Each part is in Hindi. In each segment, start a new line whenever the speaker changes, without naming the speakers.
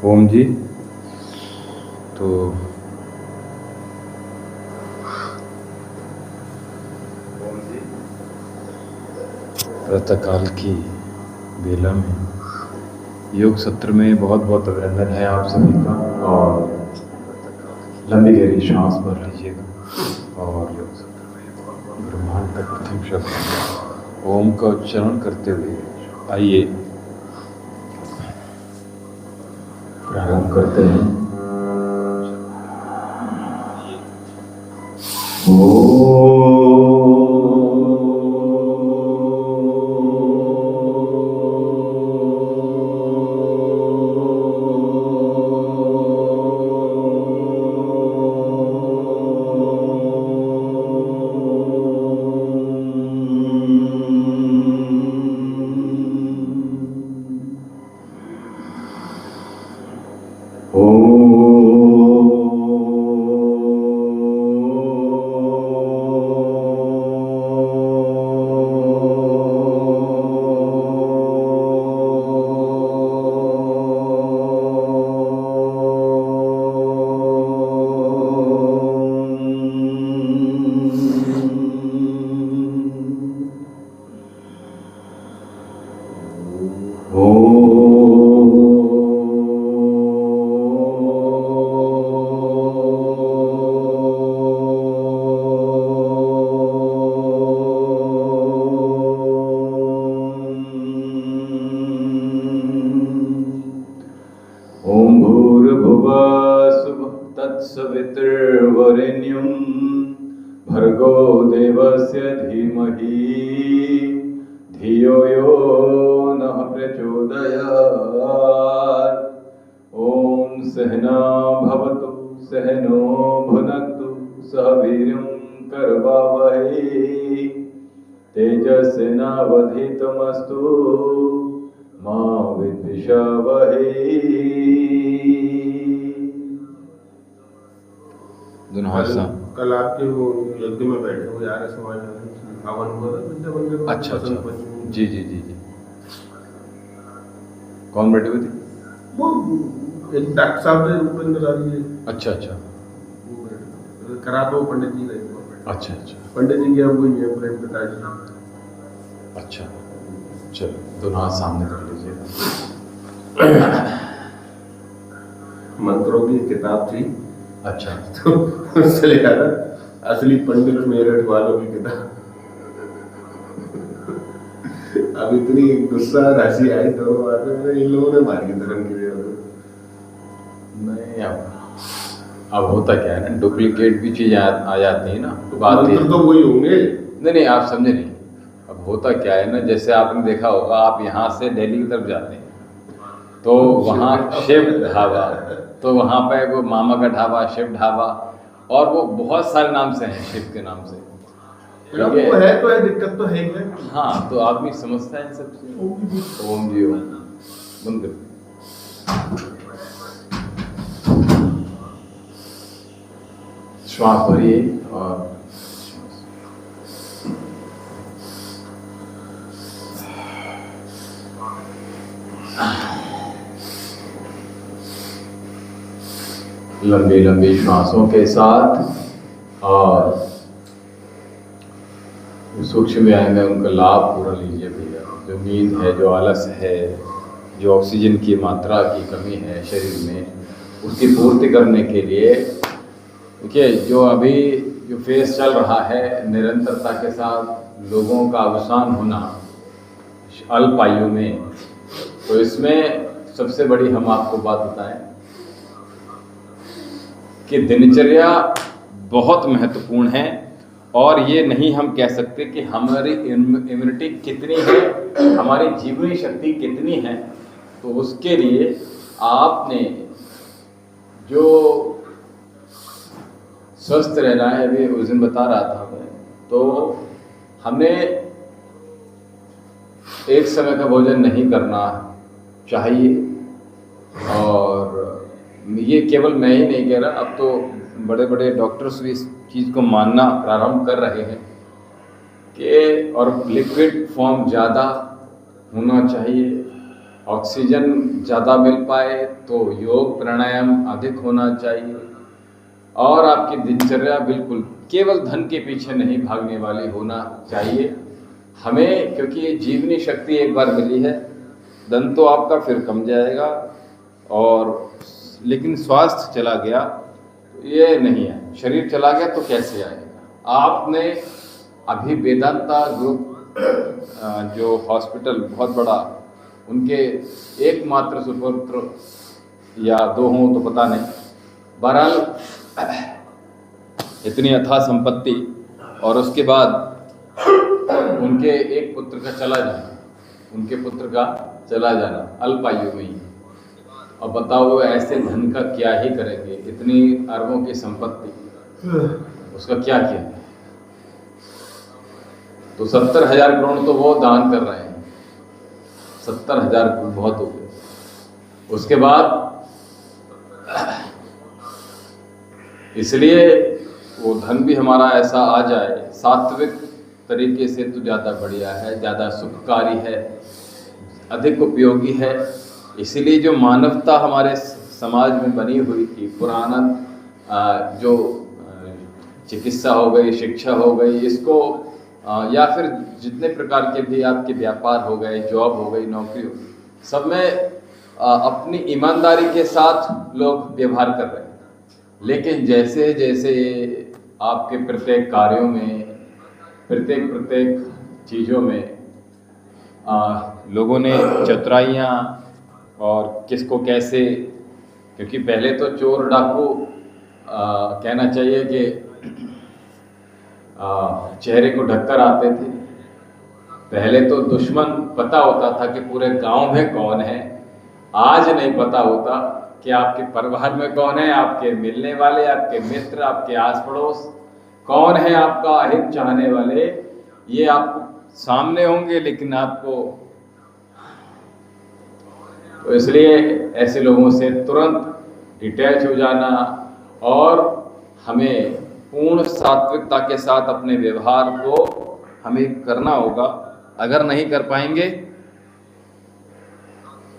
ओम जी। तो ओम जी, प्रातःकाल की बेला में योग सत्र में बहुत बहुत अभिनंदन है आप सभी का। और लंबी गहरी सांस भर लीजिएगा और योग सत्र में ब्रह्मांड का प्रथम शब्द ओम का उच्चारण करते हुए आइए प्रारंभ करते हैं। तत्सवितुर्वरेण्यं भर्गो देवस्य धीमहि धियो यो नः प्रचोदयात्। ॐ सहना भवतु सहनो भुनक्तु सह वीर्यं करवावहै तेजस्विनावधीतमस्तु मा विद्विषावहै।
कल आपके वो यज्ञ में बैठे हुए आर्य समाज हवन हुआ था विद्या मंदिर।
अच्छा अच्छा, जी जी जी जी। कौन बैठे हुए थे?
वो एक डॉक्टर साहब थे उपेंद्र आर्य।
अच्छा अच्छा,
वो करा दो पंडित जी गए।
अच्छा अच्छा,
पंडित जी के अब वही है प्रेम प्रकाश जी।
अच्छा चलो, दोनों हाथ सामने कर लीजिए।
मंत्रों की किताब थी।
अच्छा,
तो उससे लिखा था असली पंडित मेरठ वालों की किताब। अब इतनी गुस्सा हंसी आई दोनों बातें में, इन लोगों ने मारी धर्म के लिए।
नहीं अब होता क्या है ना, डुप्लीकेट भी चीज आ जाती है ना, बात
मंत्र तो वही होंगे।
नहीं आप समझे नहीं। अब होता क्या है ना, जैसे आपने देखा होगा, आप यहाँ से दिल्ली की तरफ जाते हैं तो वहाँ शिव ढाबा, तो वहाँ पे वो मामा का ढाबा, शिव ढाबा, और वो बहुत सारे नाम से हैं शिव के नाम से।
वो है तो है, दिक्कत तो है ही।
हाँ, तो आदमी समझता है इन सब चीज़ों। ओम जी ओम। बंद कर। श्वास भरिए और लंबी लंबी श्वासों के साथ और सूक्ष्म व्यायाम है उनका लाभ पूरा लीजिए भैया। जो नींद है, जो आलस है, जो ऑक्सीजन की मात्रा की कमी है शरीर में, उसकी पूर्ति करने के लिए देखिए, जो अभी जो फेज चल रहा है निरंतरता के साथ लोगों का अवसान होना अल्प आयु में, तो इसमें सबसे बड़ी हम आपको बात बताएं कि दिनचर्या बहुत महत्वपूर्ण है। और ये नहीं हम कह सकते कि हमारी इम्यूनिटी कितनी है, हमारी जीवनी शक्ति कितनी है, तो उसके लिए आपने जो स्वस्थ रहना है, अभी उस दिन बता रहा था मैं, तो हमने एक समय का भोजन नहीं करना चाहिए। और ये केवल मैं ही नहीं कह रहा, अब तो बड़े बड़े डॉक्टर्स भी इस चीज़ को मानना प्रारंभ कर रहे हैं कि और लिक्विड फॉर्म ज़्यादा होना चाहिए। ऑक्सीजन ज़्यादा मिल पाए तो योग प्राणायाम अधिक होना चाहिए, और आपकी दिनचर्या बिल्कुल केवल धन के पीछे नहीं भागने वाली होना चाहिए हमें, क्योंकि ये जीवनी शक्ति एक बार मिली है। धन तो आपका फिर कम जाएगा, और लेकिन स्वास्थ्य चला गया तो ये नहीं है। शरीर चला गया तो कैसे आएगा। आपने अभी वेदांता ग्रुप जो हॉस्पिटल बहुत बड़ा, उनके एकमात्र सुपुत्र या दो हों तो पता नहीं, बहरहाल इतनी अथाह संपत्ति, और उसके बाद उनके एक पुत्र का चला जाना अल्पायु में ही। अब बताओ वो ऐसे धन का क्या ही करेंगे, इतनी अरबों की संपत्ति, उसका क्या किया। तो 70,000 करोड़ तो वो दान कर रहे हैं, 70,000 करोड़ बहुत हो गए। उसके बाद इसलिए वो धन भी हमारा ऐसा आ जाए सात्विक तरीके से तो ज़्यादा बढ़िया है, ज़्यादा सुखकारी है, अधिक उपयोगी है। इसीलिए जो मानवता हमारे समाज में बनी हुई थी, पुराना जो चिकित्सा हो गई, शिक्षा हो गई, इसको या फिर जितने प्रकार के भी आपके व्यापार हो गए, जॉब हो गई, नौकरी हो, सब में अपनी ईमानदारी के साथ लोग व्यवहार कर रहे हैं। लेकिन जैसे जैसे आपके प्रत्येक कार्यों में, प्रत्येक चीज़ों में लोगों ने चतुराइयाँ और किसको कैसे, क्योंकि पहले तो चोर डाकू कहना चाहिए कि चेहरे को ढककर आते थे। पहले तो दुश्मन पता होता था कि पूरे गांव में कौन है, आज नहीं पता होता कि आपके परिवार में कौन है, आपके मिलने वाले, आपके मित्र, आपके आस पड़ोस कौन है, आपका हित चाहने वाले, ये आपको सामने होंगे लेकिन आपको। तो इसलिए ऐसे लोगों से तुरंत डिटैच हो जाना, और हमें पूर्ण सात्विकता के साथ अपने व्यवहार को हमें करना होगा। अगर नहीं कर पाएंगे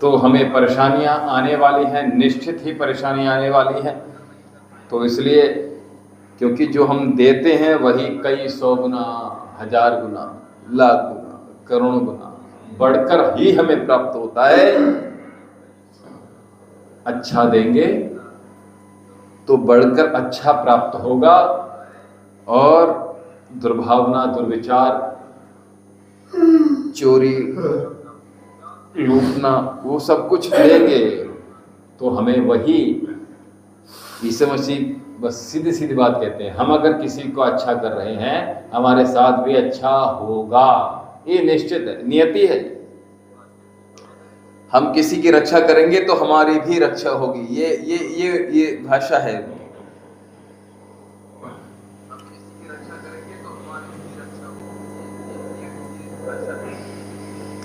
तो हमें परेशानियां आने वाली हैं, निश्चित ही परेशानियां आने वाली हैं। तो इसलिए, क्योंकि जो हम देते हैं वही कई 100 गुना, 1000 गुना, लाख गुना, करोड़ गुना बढ़कर ही हमें प्राप्त होता है। अच्छा देंगे तो बढ़कर अच्छा प्राप्त होगा, और दुर्भावना, दुर्विचार, चोरी, लूटना, वो सब कुछ देंगे तो हमें वही। ईसा मसीह बस सीधी सीधी बात कहते हैं, हम अगर किसी को अच्छा कर रहे हैं हमारे साथ भी अच्छा होगा, ये निश्चित है, नियति है। हम किसी की रक्षा करेंगे तो हमारी भी रक्षा होगी, ये भाषा है।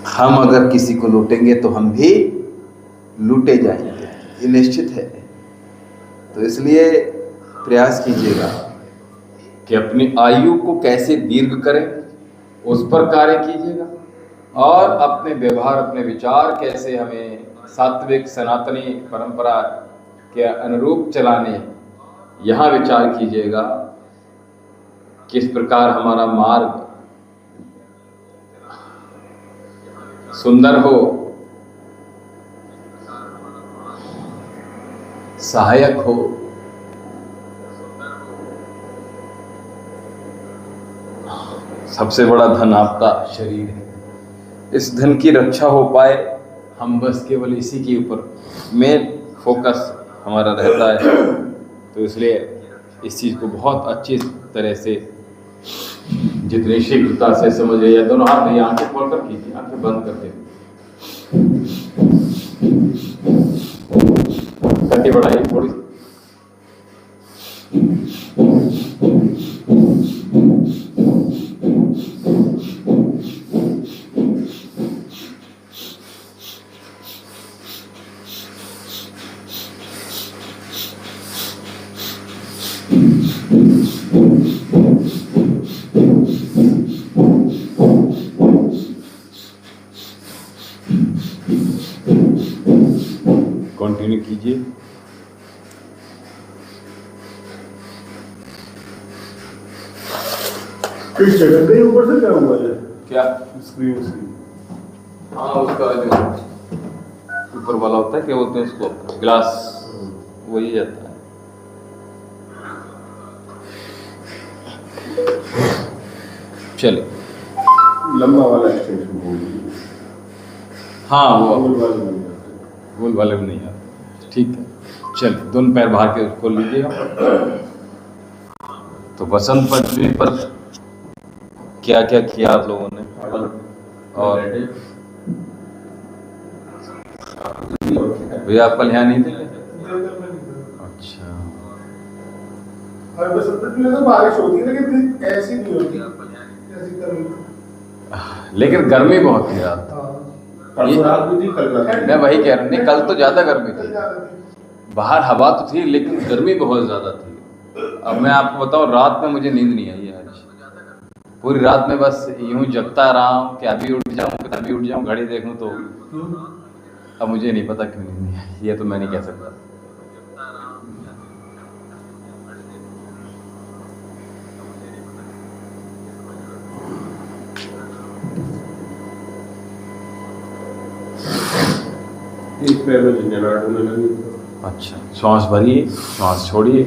हम अगर किसी को लूटेंगे तो हम भी लूटे जाएंगे, ये निश्चित है। तो इसलिए प्रयास कीजिएगा कि अपनी आयु को कैसे दीर्घ करें, उस पर कार्य कीजिएगा, और अपने व्यवहार, अपने विचार कैसे हमें सात्विक सनातनी परंपरा के अनुरूप चलाने, यहाँ विचार कीजिएगा। किस प्रकार हमारा मार्ग सुंदर हो, सहायक हो, सबसे बड़ा धन आपका शरीर है। इस धन की रक्षा हो पाए, हम बस केवल इसी के ऊपर मेन फोकस हमारा रहता है। तो इसलिए इस चीज़ को बहुत अच्छी तरह से, जितनी शीघ्रता से समझे, या दोनों हाथ नहीं, आंखें खोलकर कीजिए, आंखें बंद करके गति बढ़ाइए थोड़ी।
फिर जगह नहीं ऊपर से क्या हुआ है?
क्या
स्क्रीन उसकी
हाँ उसका जो ऊपर वाला होता है क्या बोलते हैं उसको, ग्लास, वही जाता है। चलिए
लंबा वाला एक्सटेंशन बोल दीजिए।
हाँ वो
गोल वाले बन जाते हैं।
गोल वाले में नहीं आते, ठीक है। चलिए दोनों पैर बाहर के खोल लीजिएगा। तो बसंत पंचमी पर क्या क्या किया आप लोगों ने? और भैया आप कल यहाँ नहीं थे? अच्छा
और बसंत पंचमी में तो बारिश होती है लेकिन ऐसी नहीं होती, ऐसी गर्मी।
लेकिन गर्मी बहुत थी रात।
परसों रात भी थी, कल रात
मैं वही कह रहा हूँ, नहीं कल तो ज़्यादा गर्मी थी, बाहर हवा तो थी लेकिन गर्मी बहुत ज़्यादा थी। अब मैं आपको बताऊँ, रात में मुझे नींद नहीं आई आज। पूरी रात में बस यूं जगता रहा हूँ कि अभी उठ जाऊँ, घड़ी देखूँ तो अब मुझे नहीं पता क्यों नींद नहीं आई, ये तो मैं नहीं कह सकता।
एक पैर में झंझनाहट होने लगी।
अच्छा, श्वास भरिए, श्वास छोड़िए,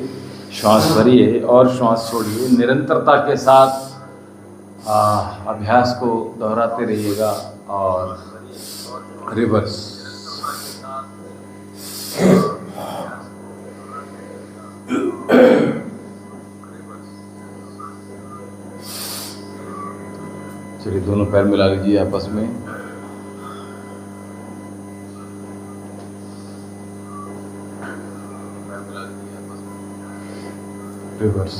श्वास भरिए और श्वास छोड़िए। निरंतरता के साथ अभ्यास को दोहराते रहिएगा और रिवर्स। चलिए दोनों पैर मिला लीजिए आपस में। रिवर्स।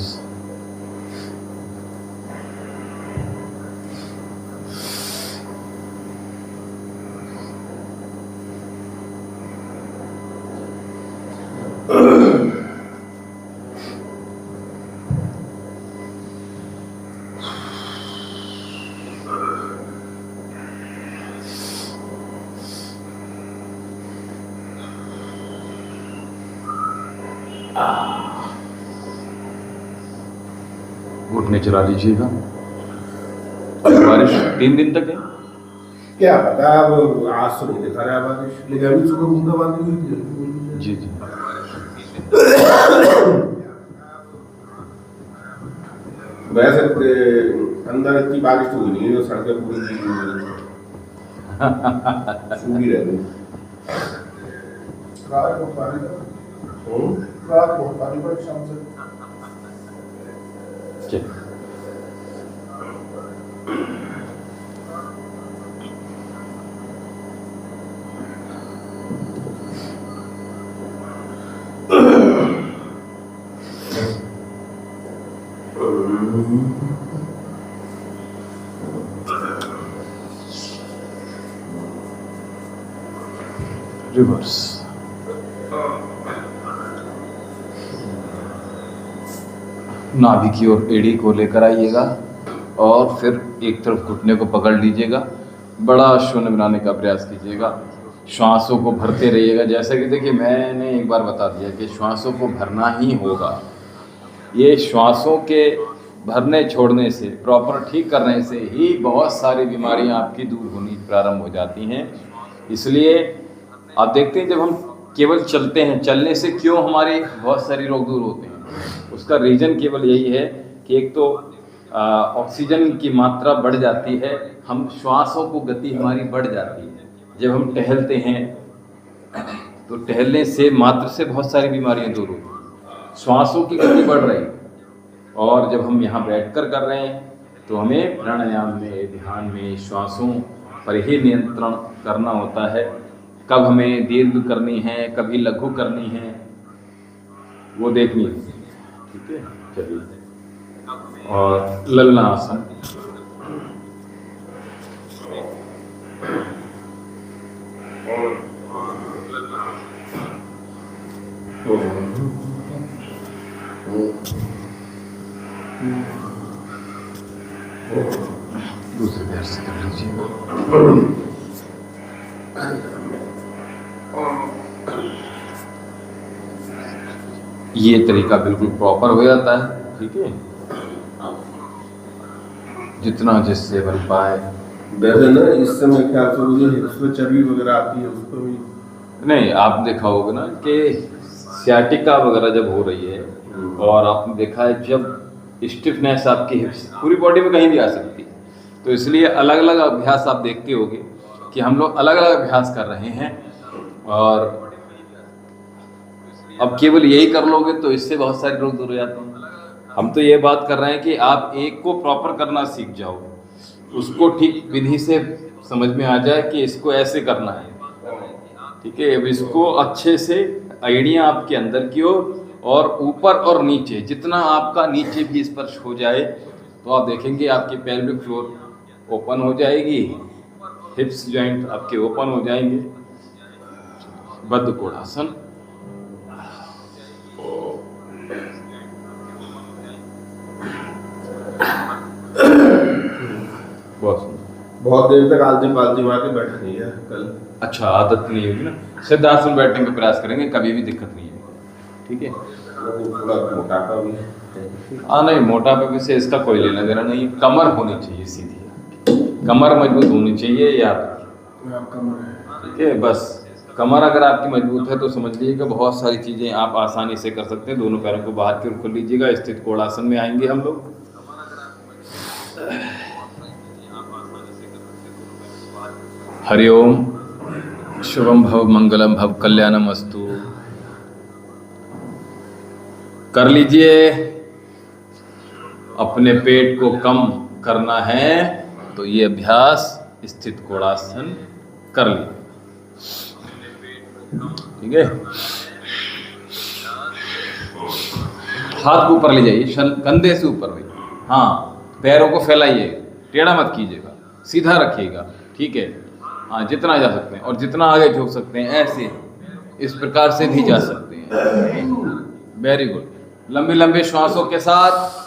घुटने चला लीजिएगा। बारिश 3 दिन तक है
क्या पता, अब आज तो नहीं दिखा रहा है बारिश, लेकिन अभी सुबह बूंदाबांदी हुई थी।
जी जी।
वैसे अंदर इतनी बारिश तो हुई नहीं है, सड़कें पूरी सूखी रह गई। रात को पानी पड़ा शाम से।
रिवर्स। नाभि की ओर एड़ी को लेकर आइएगा और फिर एक तरफ घुटने को पकड़ लीजिएगा। बड़ा शून्य बनाने का प्रयास कीजिएगा। श्वासों को भरते रहिएगा। जैसे कि देखिए मैंने एक बार बता दिया कि श्वासों को भरना ही होगा। ये श्वासों के भरने छोड़ने से, प्रॉपर ठीक करने से ही बहुत सारी बीमारियां आपकी दूर होनी प्रारंभ हो जाती हैं। इसलिए आप देखते हैं जब हम केवल चलते हैं, चलने से क्यों हमारे बहुत सारे रोग दूर होते हैं, उसका रीज़न केवल यही है कि एक तो ऑक्सीजन की मात्रा बढ़ जाती है, हम श्वासों को गति हमारी बढ़ जाती है। जब हम टहलते हैं तो टहलने से मात्र से बहुत सारी बीमारियां दूर होती हैं, श्वासों की गति बढ़ रही है। और जब हम यहाँ बैठकर कर रहे हैं तो हमें प्राणायाम में, ध्यान में श्वासों पर ही नियंत्रण करना होता है। कब हमें दीर्घ करनी है, कभी लघु करनी है, वो देखनी है। ठीक है, चलिए। और ललना आसन, दूसरे पैर से कर लीजिए। ये तरीका बिल्कुल प्रॉपर हो जाता है। ठीक है, जितना जिससे बन पाए।
वैसे ना इस समय ख्याल से वो जो हिप्स में चर्बी वगैरह आती है उसको भी
नहीं, आप देखा होगा ना कि सियाटिका वगैरह जब हो रही है और आपने देखा है जब स्टिफनेस आपकी हिप्स पूरी बॉडी में कहीं भी आ सकती है, तो इसलिए अलग अलग अभ्यास आप देखते होगे कि हम लोग अलग अलग अभ्यास कर रहे हैं। और अब केवल यही कर लोगे तो इससे बहुत सारे रोग दूर हो जाते हैं। हम तो ये बात कर रहे हैं कि आप एक को प्रॉपर करना सीख जाओ, उसको ठीक विधि से समझ में आ जाए कि इसको ऐसे करना है, ठीक है। अब इसको अच्छे से आइडिया आपके अंदर की और ऊपर और नीचे, जितना आपका नीचे भी स्पर्श हो जाए तो आप देखेंगे आपकी पेल्विक फ्लोर ओपन हो जाएगी, हिप्स जॉइंट आपके ओपन हो जाएंगे। बद्ध कोणासन।
बहुत देर तक आलती पालती मार के बैठा नहीं है कल।
अच्छा, आदत नहीं होगी ना, सिद्धासन बैठने का प्रयास करेंगे, कभी भी दिक्कत नहीं है, ठीक है।
थोड़ा मोटापा भी है।
हाँ नहीं, मोटापे से इसका कोई लेना देना नहीं। कमर होनी चाहिए सीधी, कमर मजबूत होनी चाहिए, याद रखिए, ठीक है। बस कमर अगर आपकी मजबूत है तो समझ लीजिएगा बहुत सारी चीज़ें आप आसानी से कर सकते हैं। दोनों पैरों को बाहर की ओर खोल लीजिएगा, स्थित कोणासन में आएंगे हम लोग। हरिओम, शुभम भव, मंगलम भव, कल्याणम अस्तु। कर लीजिए। अपने पेट को कम करना है तो ये अभ्यास स्थित कोणासन कर लीजिए, ठीक है। हाथ को ऊपर ले जाइए, कंधे से ऊपर भाई। हाँ, पैरों को फैलाइए, टेढ़ा मत कीजिएगा, सीधा रखिएगा, ठीक है। हाँ, जितना जा सकते हैं और जितना आगे झुक सकते हैं, ऐसे इस प्रकार से भी जा सकते हैं। Very good. लंबे लंबे श्वासों के साथ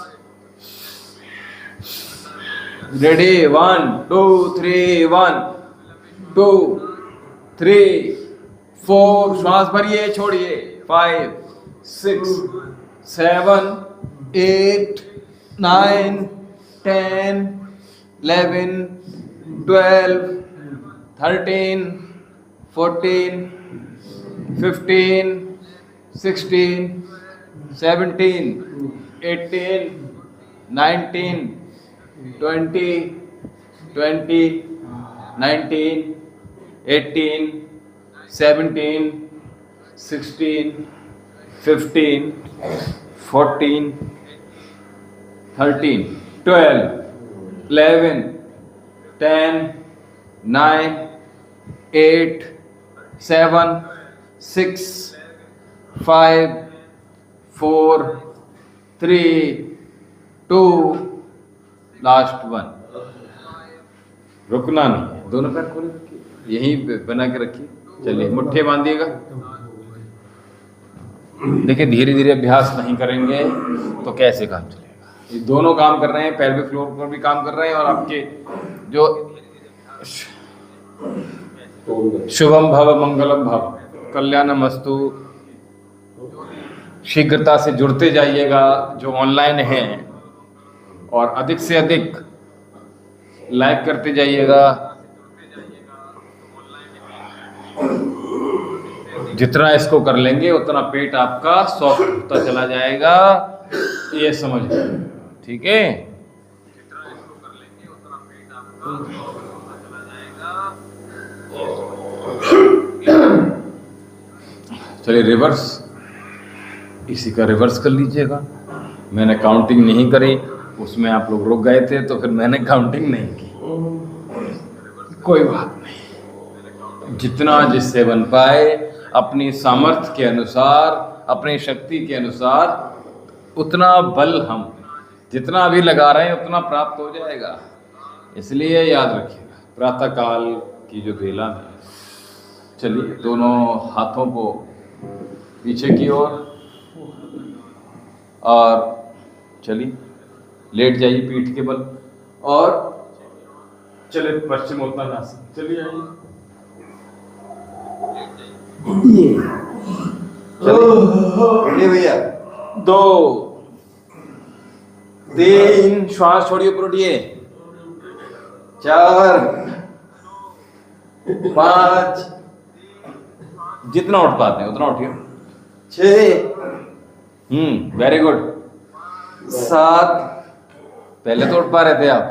रेडी। 1 2 3 1 2 3 4 श्वास भरिए, छोड़िए। 5 6 7 8 9 10 11 12 13 14 15 16 17 18 19 20 20 19 18 17 16 15 14 13 12 11 10 9 8 7 6 5 4 3 2 लास्ट 1। रुकना नहीं है, दोनों पैर खोले रखिए, यहीं बना के रखिए। चलिए, मुट्ठे बांधिएगा। देखिए, धीरे धीरे अभ्यास नहीं करेंगे तो कैसे काम चलेगा। ये दोनों काम कर रहे हैं, पेल्विक फ्लोर पर भी काम कर रहे हैं और आपके जो शुभम भव, मंगलम भव, कल्याणम अस्तु। शीघ्रता से जुड़ते जाइएगा जो ऑनलाइन हैं और अधिक से अधिक लाइक करते जाइएगा। जितना इसको कर लेंगे उतना पेट आपका सॉफ्ट होता चला जाएगा, ये समझ लो, ठीक है। चलिए, रिवर्स, इसी का रिवर्स कर लीजिएगा। मैंने काउंटिंग नहीं करी, उसमें आप लोग रुक गए थे तो फिर मैंने काउंटिंग नहीं की, कोई बात नहीं। जितना जिससे बन पाए, अपनी सामर्थ्य के अनुसार, अपनी शक्ति के अनुसार उतना बल हम जितना भी लगा रहे हैं उतना प्राप्त हो जाएगा। इसलिए याद रखिएगा, प्रातःकाल की जो बेला है। चलिए, दोनों हाथों को पीछे की ओर और चलिए लेट जाइए पीठ के बल और चलिए पश्चिमोत्तानासन। चलिए आइए, चलिए भैया। 2 3 श्वास छोड़िए, ऊपर उठिए। 4 5, जितना उठ पाते हैं उतना उठिए। 6, वेरी गुड। 7, पहले तो उठ पा रहे थे आप,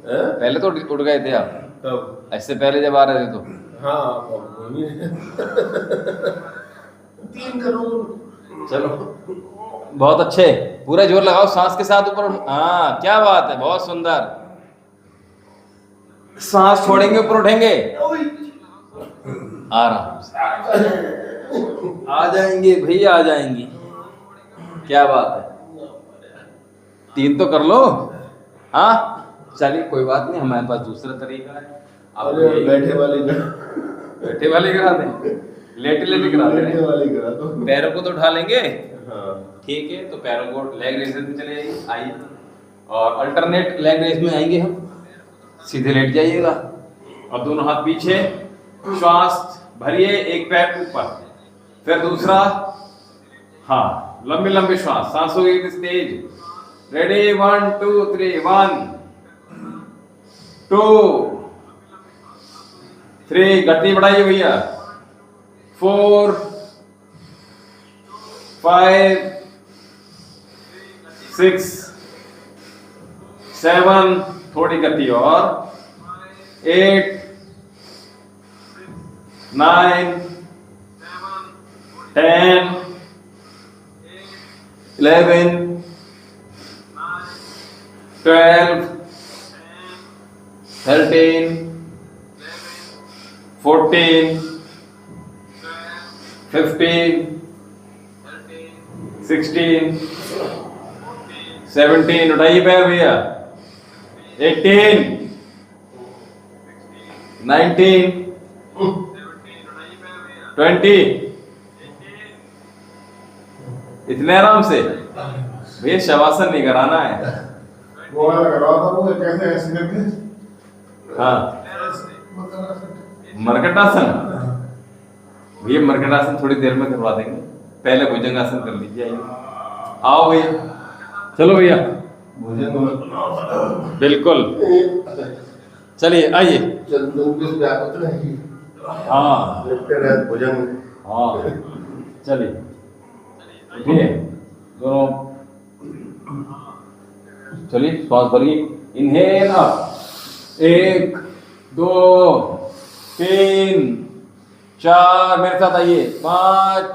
पहले तो उठ गए थे आप,
कब?
ऐसे पहले जब आ रहे थे तो।
हाँ 3 करो।
चलो बहुत अच्छे, पूरा जोर लगाओ, सांस के साथ ऊपर। हाँ क्या बात है, बहुत सुंदर। सांस छोड़ेंगे ऊपर उठेंगे, आराम से आ जाएंगे भैया, आ जाएंगे। क्या बात है, 3 तो कर लो। हाँ चलिए कोई बात नहीं, हमारे पास दूसरा तरीका है। आप बैठे वाली करा दें, लेटे करा दें। पैरों को तो उठा लेंगे, ठीक है। तो पैरों को लेग रेस में चले जाइए, आइए, और अल्टरनेट लेग रेस में आएंगे हम। सीधे लेट जाइएगा और दोनों हाथ पीछे, श्वास भरिए, एक पैर ऊपर, फिर दूसरा। हाँ लंबी लंबी श्वास, सांसों की तेज। रेडी 1 2 3, 1 2 3, गति बढ़ाइए भैया। 4 5 6 7, थोड़ी गति और। 8 9 10 11 12 13 14 15 16 17, उठाइए पैर भैया। 18 19 20, इतने आराम से भैया, शवासन नहीं कराना है।
वो वाला करवा था, वो कैसे ऐसे करके?
हाँ मरकटासन भैया, मरकटासन थोड़ी देर में करवा देंगे, पहले भुजंगासन कर लीजिए। आइए, आओ भैया, चलो भैया, बिल्कुल चलिए आइए। हाँ
भुजंग।
हाँ चलिए, उठिए दोनों, चलिए श्वास भरिए। इनहेल अप, 1 2 3 4, मेरे साथ आइए। 5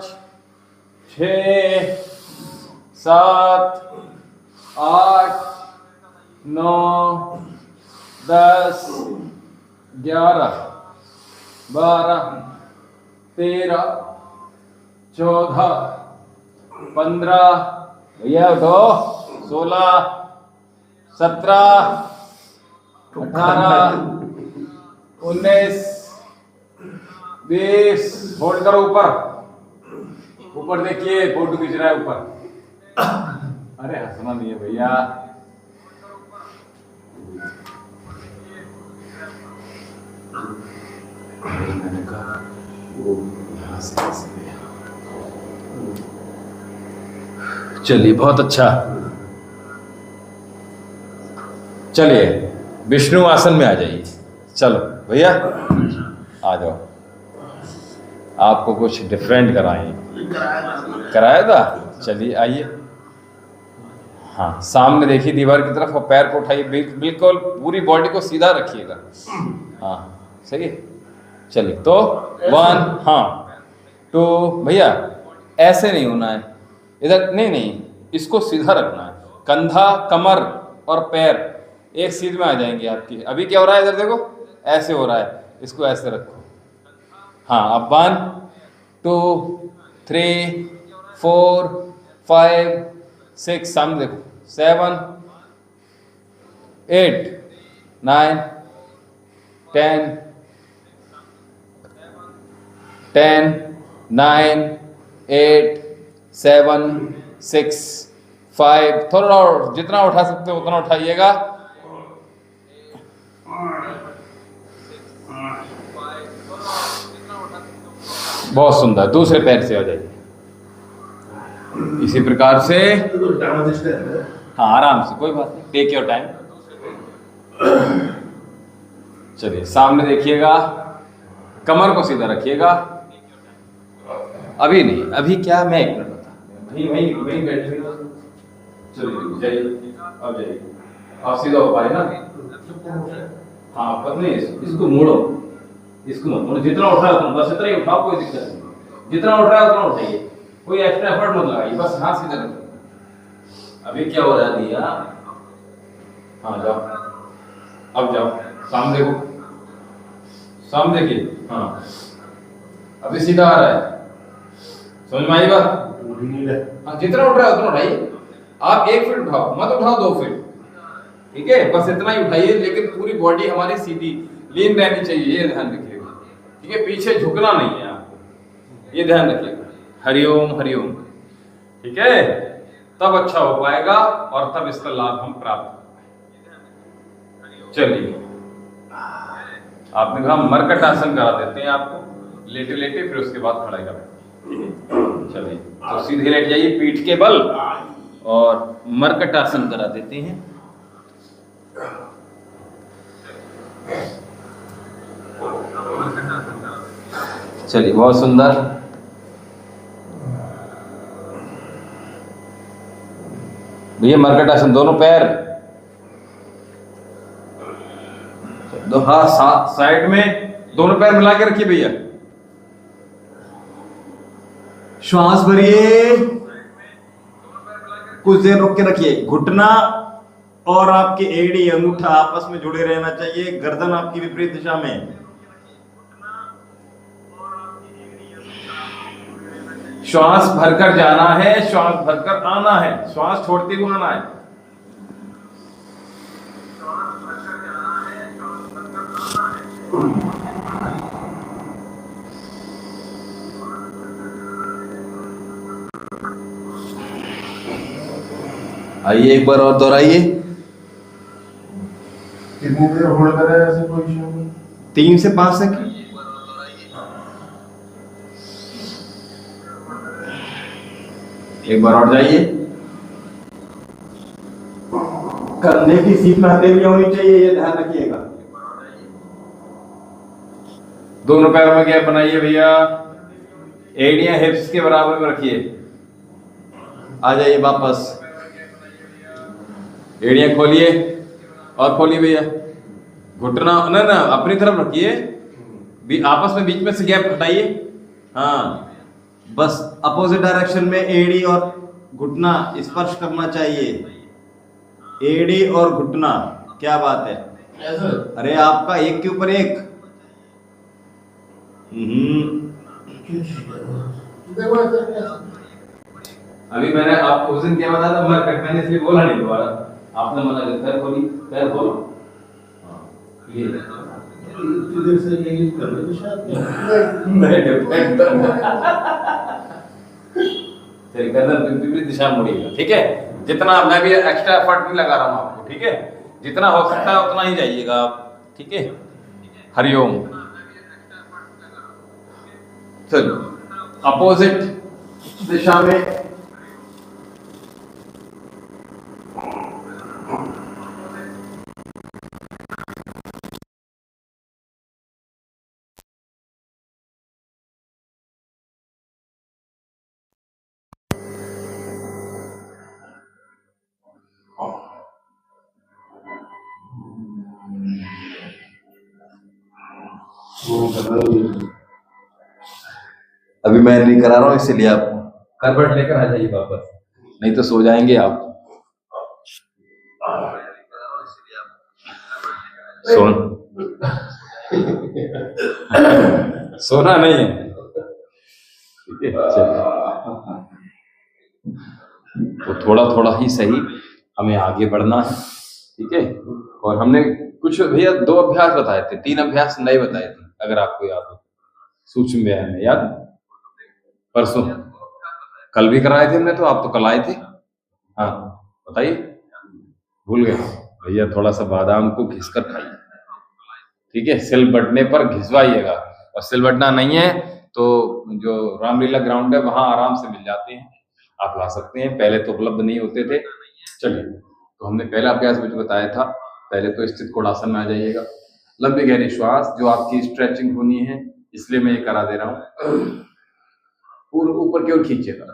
6 7 8 9 10 11 12 13 14 15, भैया उठो। 16 17 18 19 20, होल्ड करो ऊपर, ऊपर देखिए, फोटो खींच रहा है ऊपर। अरे हंसना नहीं है भैया। मैंने कहा वो यहाँ से ऐसे। चलिए बहुत अच्छा, चलिए विष्णु आसन में आ जाइए। चलो भैया आ जाओ, आपको कुछ डिफरेंट कराया था। चलिए आइए, हाँ सामने देखिए दीवार की तरफ, और पैर को उठाइए, बिल्कुल पूरी बॉडी को सीधा रखिएगा। हाँ सही है, चलिए तो 1, हाँ 2, भैया ऐसे नहीं होना है, इधर नहीं, इसको सीधा रखना है। कंधा, कमर और पैर एक सीध में आ जाएंगे आपकी। अभी क्या हो रहा है, इधर देखो ऐसे हो रहा है, इसको ऐसे रखो। हाँ अब 1 2 3 4 5 6, सामने देखो, 7 8 9 10 9 8 7 6 5, थोड़ा और, जितना उठा सकते हो उतना उठाइएगा। बहुत सुंदर, दूसरे पैर से आ जाइए इसी प्रकार से। हाँ आराम से, कोई बात नहीं, टेक योर टाइम। चलिए सामने देखिएगा, कमर को सीधा रखिएगा। अभी नहीं, अभी क्या, मैं एक मिनट बता, वहीं वहीं वहीं बैठिएगा। चलिए जाइए, अब जाइए, आप सीधा हो पाए ना। हाँ पत्नी, इसको मोड़ो, इसको मत मोड़ो, जितना उठा है उतना, बस इतना ही उठाओ, कोई दिक्कत नहीं। जितना उठ रहा है उतना उठाइए, कोई एक्स्ट्रा एफर्ट मत लगाइए, बस हाथ सीधा रखिए। अभी क्या हो रहा है दिया, हाँ जाओ, अब जाओ, सामने देखो, सामने देखिए, हाँ अभी सीधा आ रहा है, समझ में आई बात। हाँ जितना उठ रहा है उतना उठाइए, आप 1 फीट उठाओ, मत उठाओ 2 फीट, ठीक है, बस इतना ही उठाइए, लेकिन पूरी बॉडी हमारी सीधी लीन रहनी चाहिए, ये ध्यान रखिएगा, ठीक है, पीछे झुकना नहीं है आपको, ये ध्यान रखिएगा। हरिओम हरिओम, ठीक है, तब अच्छा हो पाएगा और तब इसका लाभ हम प्राप्त करेंगे। चलिए, आपने कहा मरकट आसन करा देते हैं आपको, लेटे लेटे, फिर उसके बाद खड़े करें। चलिए, तो सीधे लेट जाइए पीठ के बल, और मरकट आसन करा देते हैं। चलिए, बहुत सुंदर। भैया मरकट आसन, दोनों पैर, दो हाथ साइड में, दोनों पैर मिला के रखिए भैया। श्वास भरिए, कुछ देर रोक के रखिए। घुटना और आपके एड़ी अंगूठा आपस में जुड़े रहना चाहिए, गर्दन आपकी विपरीत दिशा में। श्वास भरकर जाना है, श्वास भरकर आना है, श्वास छोड़ते हुए आना है। आइए एक बार और दोहराइए।
कितनी देर होल्ड करें ऐसे पोजीशन में?
3 से 5 सेकंड। एक बार और जाइए। कंधे की सीट में हथेली होनी चाहिए, ये ध्यान रखिएगा। दोनों पैरों में गैप बनाइए भैया, एड़ियां हिप्स के बराबर में रखिए। आ जाइए वापस, एड़ियां खोलिए और खोलिए भैया। घुटना ना ना अपनी तरफ रखिए, भी आपस में बीच में से गैप हटाइए। हाँ बस अपोजिट डायरेक्शन में एड़ी और घुटना स्पर्श करना चाहिए। एड़ी और घुटना, क्या बात है, अरे आपका एक के ऊपर एक। अभी मैंने आपको उस दिन क्या बताया था, मैंने इसलिए बोला नहीं दोबारा, आपने मना किया। पैर खोली, पैर खोलो, ये इधर से ये कर लो तो शायद मैं डिफेंड चलिए, गर्दन विपरीत दिशा में मुड़िएगा, ठीक है। जितना, मैं भी एक्स्ट्रा एफर्ट नहीं लगा रहा हूँ आपको, ठीक है, जितना हो सकता है उतना ही जाइएगा आप, ठीक है। हरिओम। चलो, अपोजिट दिशा में अभी मैं नहीं करा रहा हूँ, इसलिए आप करवट लेकर आ जाइए वापस, नहीं तो सो जाएंगे आप। सोना नहीं है, ठीक है। तो थोड़ा थोड़ा ही सही हमें आगे बढ़ना है, ठीक है। और हमने कुछ भैया 2 अभ्यास बताए थे, 3 अभ्यास नए बताए थे, अगर आपको याद हो। सूक्ष्म व्यायाम में याद, परसों कल भी कराए थे हमने, तो आप तो कल आए थे। हाँ बताइए, भूल गए भैया। थोड़ा सा बादाम को घिसकर खाइए, ठीक है, सिल बटने पर घिसवाइएगा, और सिल बटना नहीं है तो जो रामलीला ग्राउंड है वहां आराम से मिल जाते हैं, आप ला सकते हैं, पहले तो उपलब्ध नहीं होते थे। चलिए, तो हमने पहला अभ्यास जो बताया था, पहले तो स्थित कोणासन में आ जाइएगा, लंबी गहरी श्वास, जो आपकी स्ट्रेचिंग होनी है, इसलिए मैं ये करा दे रहा हूँ। पूरे ऊपर की ओर खींचिएगा।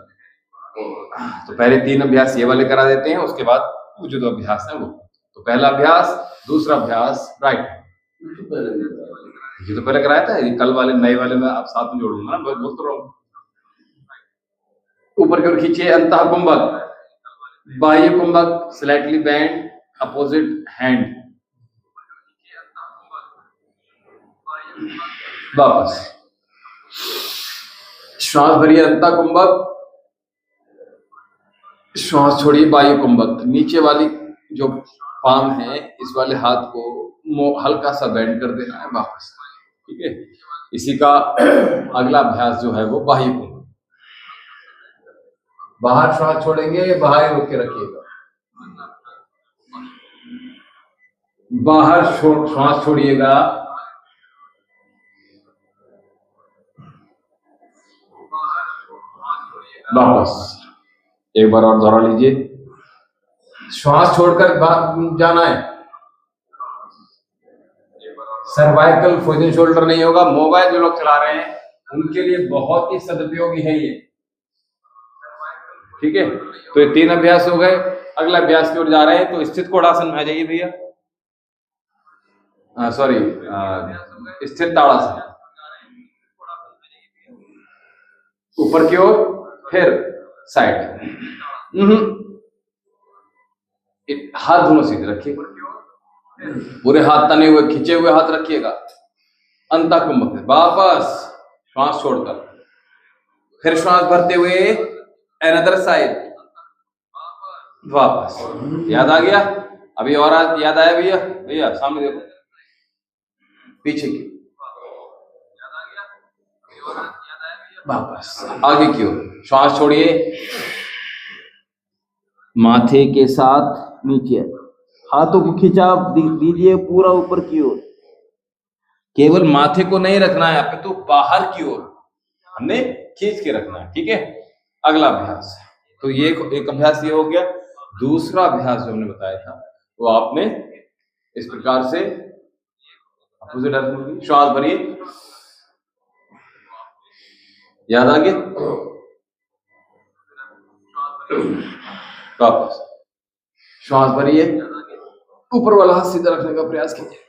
तो पहले 3 अभ्यास ये वाले करा देते हैं, उसके बाद जो 2 अभ्यास है वो। तो पहला अभ्यास, दूसरा अभ्यास राइट हैंड। ये तो पहले कराया था, ये कल वाले नए वाले में आप साथ में जोड़ूंगा ना, बोल तो रहा हूँ। ऊपर की ओर खींचिए, अंतः कुंभक, बाह्य कुंभक, स्लाइटली बेंड, अपोजिट हैंड, वापस श्वास भरिए, अंतः कुंभक, श्वास छोड़िए, बाह्य कुंभक। नीचे वाली जो पाम है, इस वाले हाथ को हल्का सा बेंड कर देना है, वापस। ठीक है, इसी का अगला अभ्यास जो है वो बाह्य कुंभक। बाहर श्वास छोड़ेंगे, बाहर रोक के रखिएगा। बाहर श्वास छोड़िएगा, वापस। एक बार और दोहरा लीजिए, श्वास छोड़कर जाना है। सर्वाइकल, फ्रोजन शोल्डर नहीं होगा। मोबाइल जो लोग चला रहे हैं उनके लिए बहुत ही सदुपयोगी है ये। ठीक है, तो ये 3 अभ्यास हो गए। अगला अभ्यास की ओर जा रहे हैं, तो स्थित कोणासन में आ जाइए भैया। सॉरी, स्थिर ताड़ासन। ऊपर की ओर, फिर साइड। हाथ दोनों सीधे रखिए, पूरे हाथ तने हुए, खींचे हुए हाथ रखिएगा। अंतः कुंभक में वापस श्वास छोड़कर, फिर श्वास भरते हुए अनदर साइड, वापस। याद आ गया? अभी और याद आया भैया? भैया सामने देखो, पीछे की, वापस आगे की ओर। श्वास छोड़िए, माथे के साथ नीचे, हाथों को खिंचाव दीजिए पूरा ऊपर की ओर। केवल माथे को नहीं रखना है, अपितु बाहर की ओर हमने खींच के रखना है। ठीक है, अगला अभ्यास। तो ये एक अभ्यास ये हो गया। दूसरा अभ्यास जो हमने बताया था वो आपने इस प्रकार से अपोजिट डायरेक्शन, श्वास भरिए, याद आ गया? वापस श्वास भरिए, ऊपर वाला हाथ सीधा रखने का प्रयास कीजिए।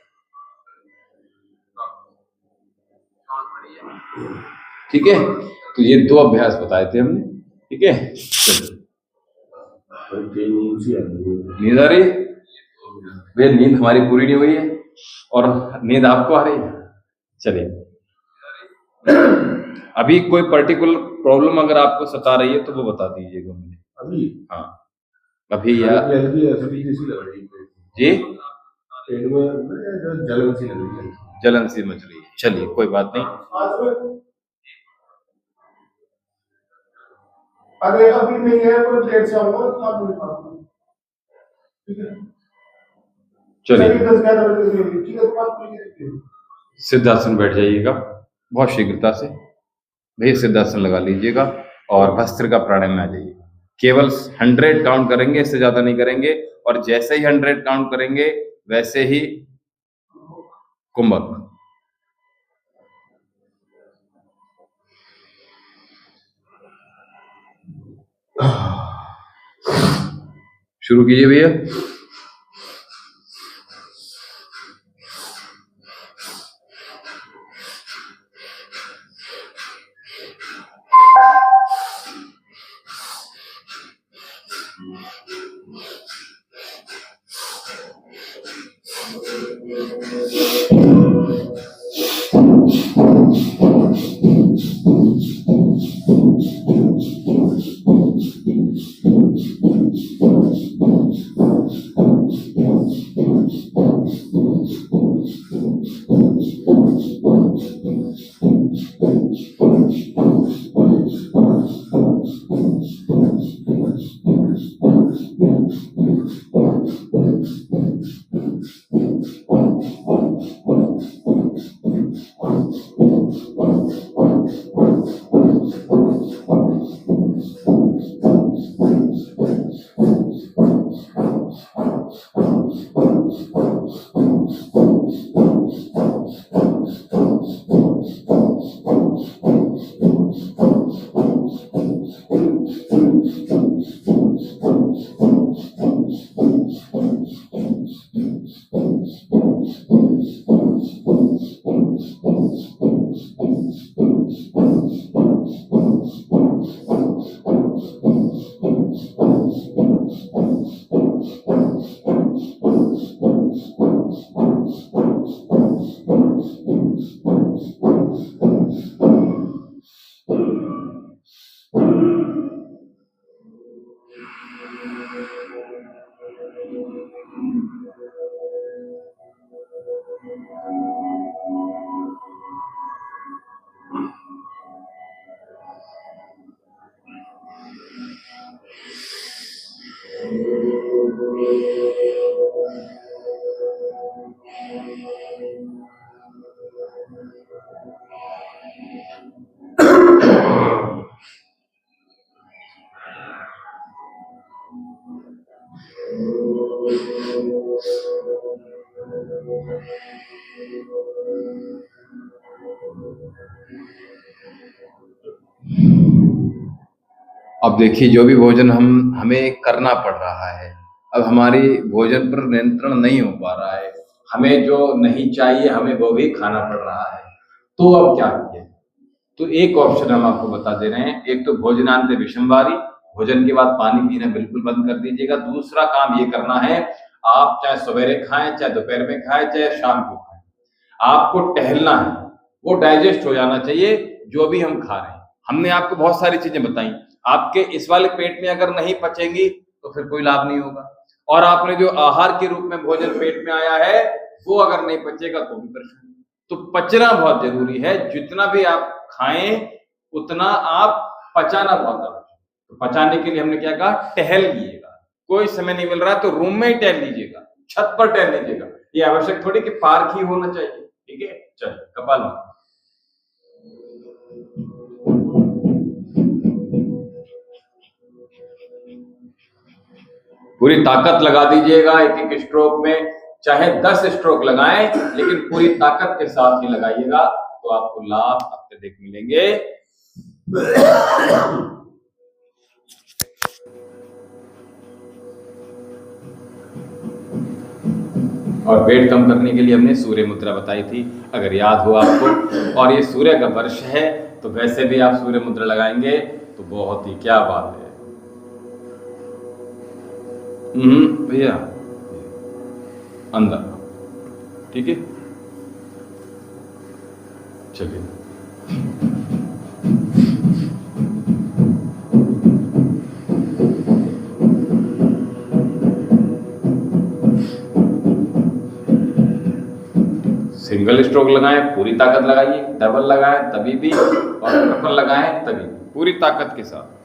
ठीक है, तो ये 2 अभ्यास बताए थे हमने। ठीक है, नींद आ रही है भैया? नींद हमारी पूरी नहीं हुई है और नींद आपको आ रही है। चलिए, अभी कोई पर्टिकुलर प्रॉब्लम अगर आपको सता रही है तो वो बता दीजिएगा मुझे
अभी।
हाँ, अभी या जी,
पेट में जलन सी लग रही है,
जलन सी मच रही है। चलिए, कोई बात नहीं।
अरे अभी नहीं है, तो लेट से आऊंगा। ठीक है,
चलिए,
ठीक है।
सिद्धासन बैठ जाइएगा बहुत शीघ्रता से। भैया सिद्धासन लगा लीजिएगा और भस्त्रिका प्राणायाम में आ जाइए। केवल 100 काउंट करेंगे, इससे ज्यादा नहीं करेंगे। और जैसे ही 100 काउंट करेंगे वैसे ही कुंभक। शुरू कीजिए भैया। अब देखिए, जो भी भोजन हमें करना पड़ रहा है, अब हमारी भोजन पर नियंत्रण नहीं हो पा रहा है, हमें जो नहीं चाहिए हमें वो भी खाना पड़ रहा है, तो अब क्या किए? तो एक ऑप्शन हम आपको बता दे रहे हैं। एक तो भोजनांत विषमवारी, भोजन के बाद पानी पीना बिल्कुल बंद कर दीजिएगा। दूसरा काम ये करना है, आप चाहे सवेरे खाएं, चाहे दोपहर में खाएं, चाहे शाम को खाएं, आपको टहलना है। वो डाइजेस्ट हो जाना चाहिए जो भी हम खा रहे हैं। हमने आपको बहुत सारी चीजें बताई, आपके इस वाले पेट में अगर नहीं पचेंगी तो फिर कोई लाभ नहीं होगा, और आपने जो आहार के रूप में भोजन पेट में आया है वो अगर नहीं पचेगा तो भी परेशानी। तो पचना बहुत जरूरी है, जितना भी आप खाएं उतना आप पचाना बहुत जरूरी है। तो पचाने के लिए हमने क्या कहा, टहल लीजिएगा। कोई समय नहीं मिल रहा है तो रूम में ही टहल लीजिएगा, छत पर टहल लीजिएगा। ये आवश्यक थोड़ी कि पार्क ही होना चाहिए। ठीक है, चलिए कपालभाति। पूरी ताकत लगा दीजिएगा एक एक स्ट्रोक में, चाहे 10 स्ट्रोक लगाएं लेकिन पूरी ताकत के साथ ही लगाइएगा, तो आपको लाभ अत्यधिक मिलेंगे। और वेट कम करने के लिए हमने सूर्य मुद्रा बताई थी, अगर याद हो आपको। और ये सूर्य का वर्ष है तो वैसे भी आप सूर्य मुद्रा लगाएंगे तो बहुत ही क्या बात है। भैया अंदर, ठीक है, चलिए। सिंगल स्ट्रोक लगाएं, पूरी ताकत लगाइए, डबल लगाएं तभी भी, और ट्रिपल लगाएं तभी, पूरी ताकत के साथ।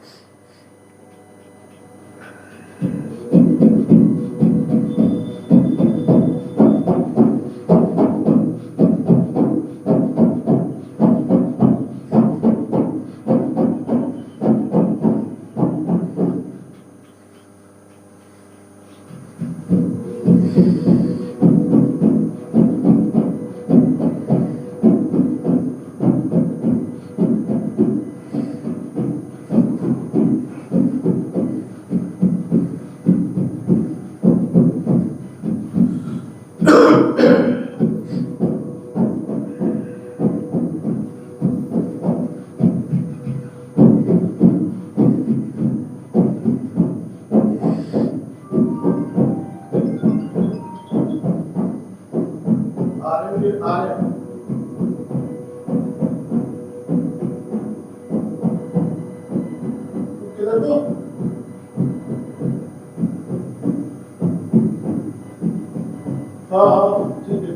हाँ ठीक है,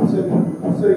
सही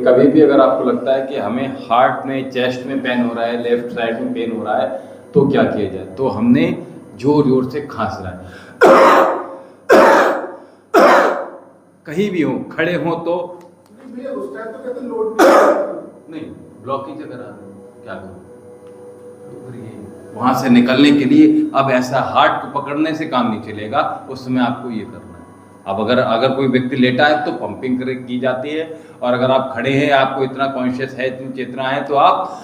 कभी भी अगर आपको लगता है कि हमें हार्ट में, चेस्ट में पेन हो रहा है, लेफ्ट साइड में पेन हो रहा है, तो क्या किया जाए? तो हमने जोर जोर से खांसना है। कहीं भी हो, खड़े हो तो
नहीं भैया उस टाइम तो कहते लोड नहीं,
ब्लॉकेज अगर आ रहा है क्या करूं? वहां से निकलने के लिए अब ऐसा हार्ट को पकड़ने से काम नहीं चलेगा, उस समय आपको ये करना है। अब अगर कोई व्यक्ति लेटा है तो पंपिंग की जाती है, और अगर आप खड़े हैं, आपको इतना कॉन्शियस है, इतनी चेतना है, तो आप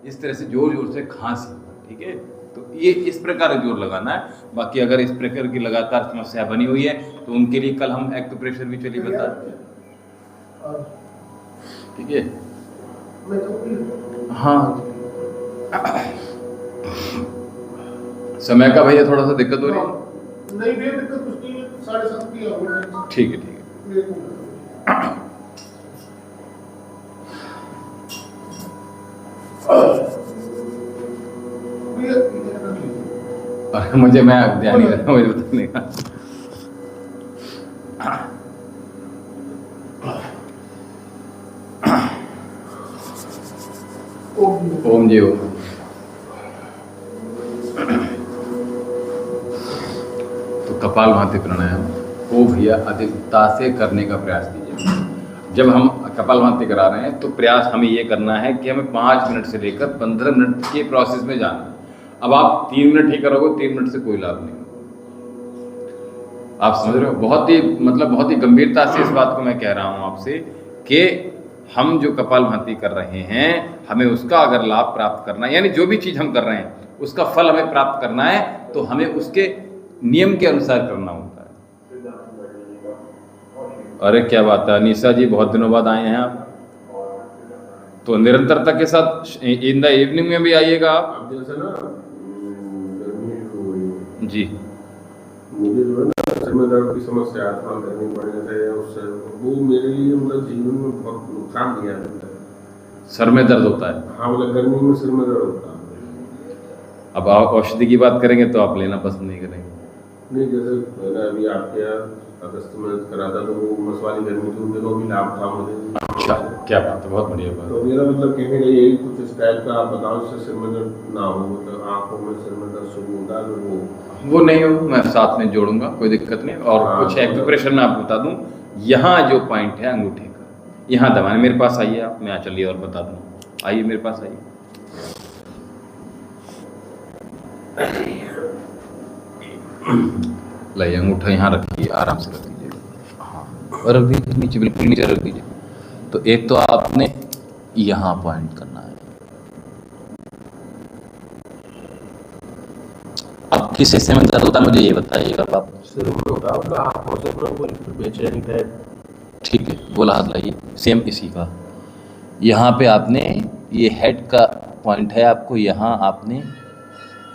इस तरह से जोर जोर से खांसी, ठीक है? तो ये इस प्रकार जोर लगाना है। बाकी अगर इस प्रकार की लगातार समस्या बनी हुई है तो उनके लिए कल हम एक्यूप्रेशर भी चलिए बता, ठीक है? हाँ, समय का भैया थोड़ा सा दिक्कत हो रही है।
नहीं भैया दिक्कत कुछ नहीं है, 7:30 की होगा।
ठीक है, ठीक है। अरे मुझे, मैं ध्यान नहीं रखा, मुझे बताने का। ओम जी ओम। तो कपालभाति प्राणायाम को भैया अधिकता से करने का प्रयास कीजिए। जब हम कपालभाति करा रहे हैं तो प्रयास हमें ये करना है कि हमें 5 मिनट से लेकर 15 मिनट के प्रोसेस में जाना है। अब आप 3 मिनट ही करोगे, 3 मिनट से कोई लाभ नहीं। आप समझ रहे हो? बहुत ही गंभीरता से इस बात को मैं कह रहा हूँ आपसे कि हम जो कपालभाति कर रहे हैं, हमें उसका अगर लाभ प्राप्त करना है, यानी जो भी चीज़ हम कर रहे हैं उसका फल हमें प्राप्त करना है, तो हमें उसके नियम के अनुसार करना होता है। अरे क्या बात है अनीसा जी, बहुत दिनों बाद आए हैं आप, तो निरंतरता के साथ इन द इवनिंग में भी आइएगा आप।
जैसे ना गर्मी हो रही है
जी,
मुझे जो है ना सिर में दर्द की समस्या थोड़ा गर्मी पड़ने से, उससे वो मेरे लिए मतलब जीवन में बहुत नुकसान दिया है।
सर में दर्द होता है?
हाँ, मतलब गर्मी में सिर में दर्द होता है।
अब आप औषधि की बात करेंगे तो आप लेना पसंद नहीं करेंगे?
नहीं, जैसे मैंने अभी आपके यहाँ अगस्त में करा था तो वो उमस वाली गर्मी थी, उन दिनों भी लाभ था मुझे।
अच्छा, क्या बात है, बहुत बढ़िया बात।
तो मेरा मतलब कहने का यही कुछ इस टाइप का आप बताओ जिससे सिर में दर्द ना हो, मतलब आँखों में सिर में दर्द शुरू होता है
वो नहीं हो, मैं साथ में जोड़ूंगा, कोई दिक्कत नहीं। और
हाँ,
कुछ एक्यूप्रेशर मैं आपको बता दूं, यहाँ जो पॉइंट है अंगूठे का, यहाँ दबाने। मेरे पास आइए आप, मैं चलिए और बता दूँ, आइए मेरे पास आइए। लाइए अंगूठा यहाँ रखिए, आराम से रख दीजिएगा। हाँ, और रख दीजिए नीचे, बिल्कुल नीचे रख दीजिए। तो एक तो आपने यहाँ पॉइंट करना है। अब किस हिस्से में दर्द होता है मुझे ये बताइएगा आप। ठीक है, बोला हाथ लाइए, सेम इसी का। यहाँ पे आपने, ये हेड का पॉइंट है, आपको यहाँ आपने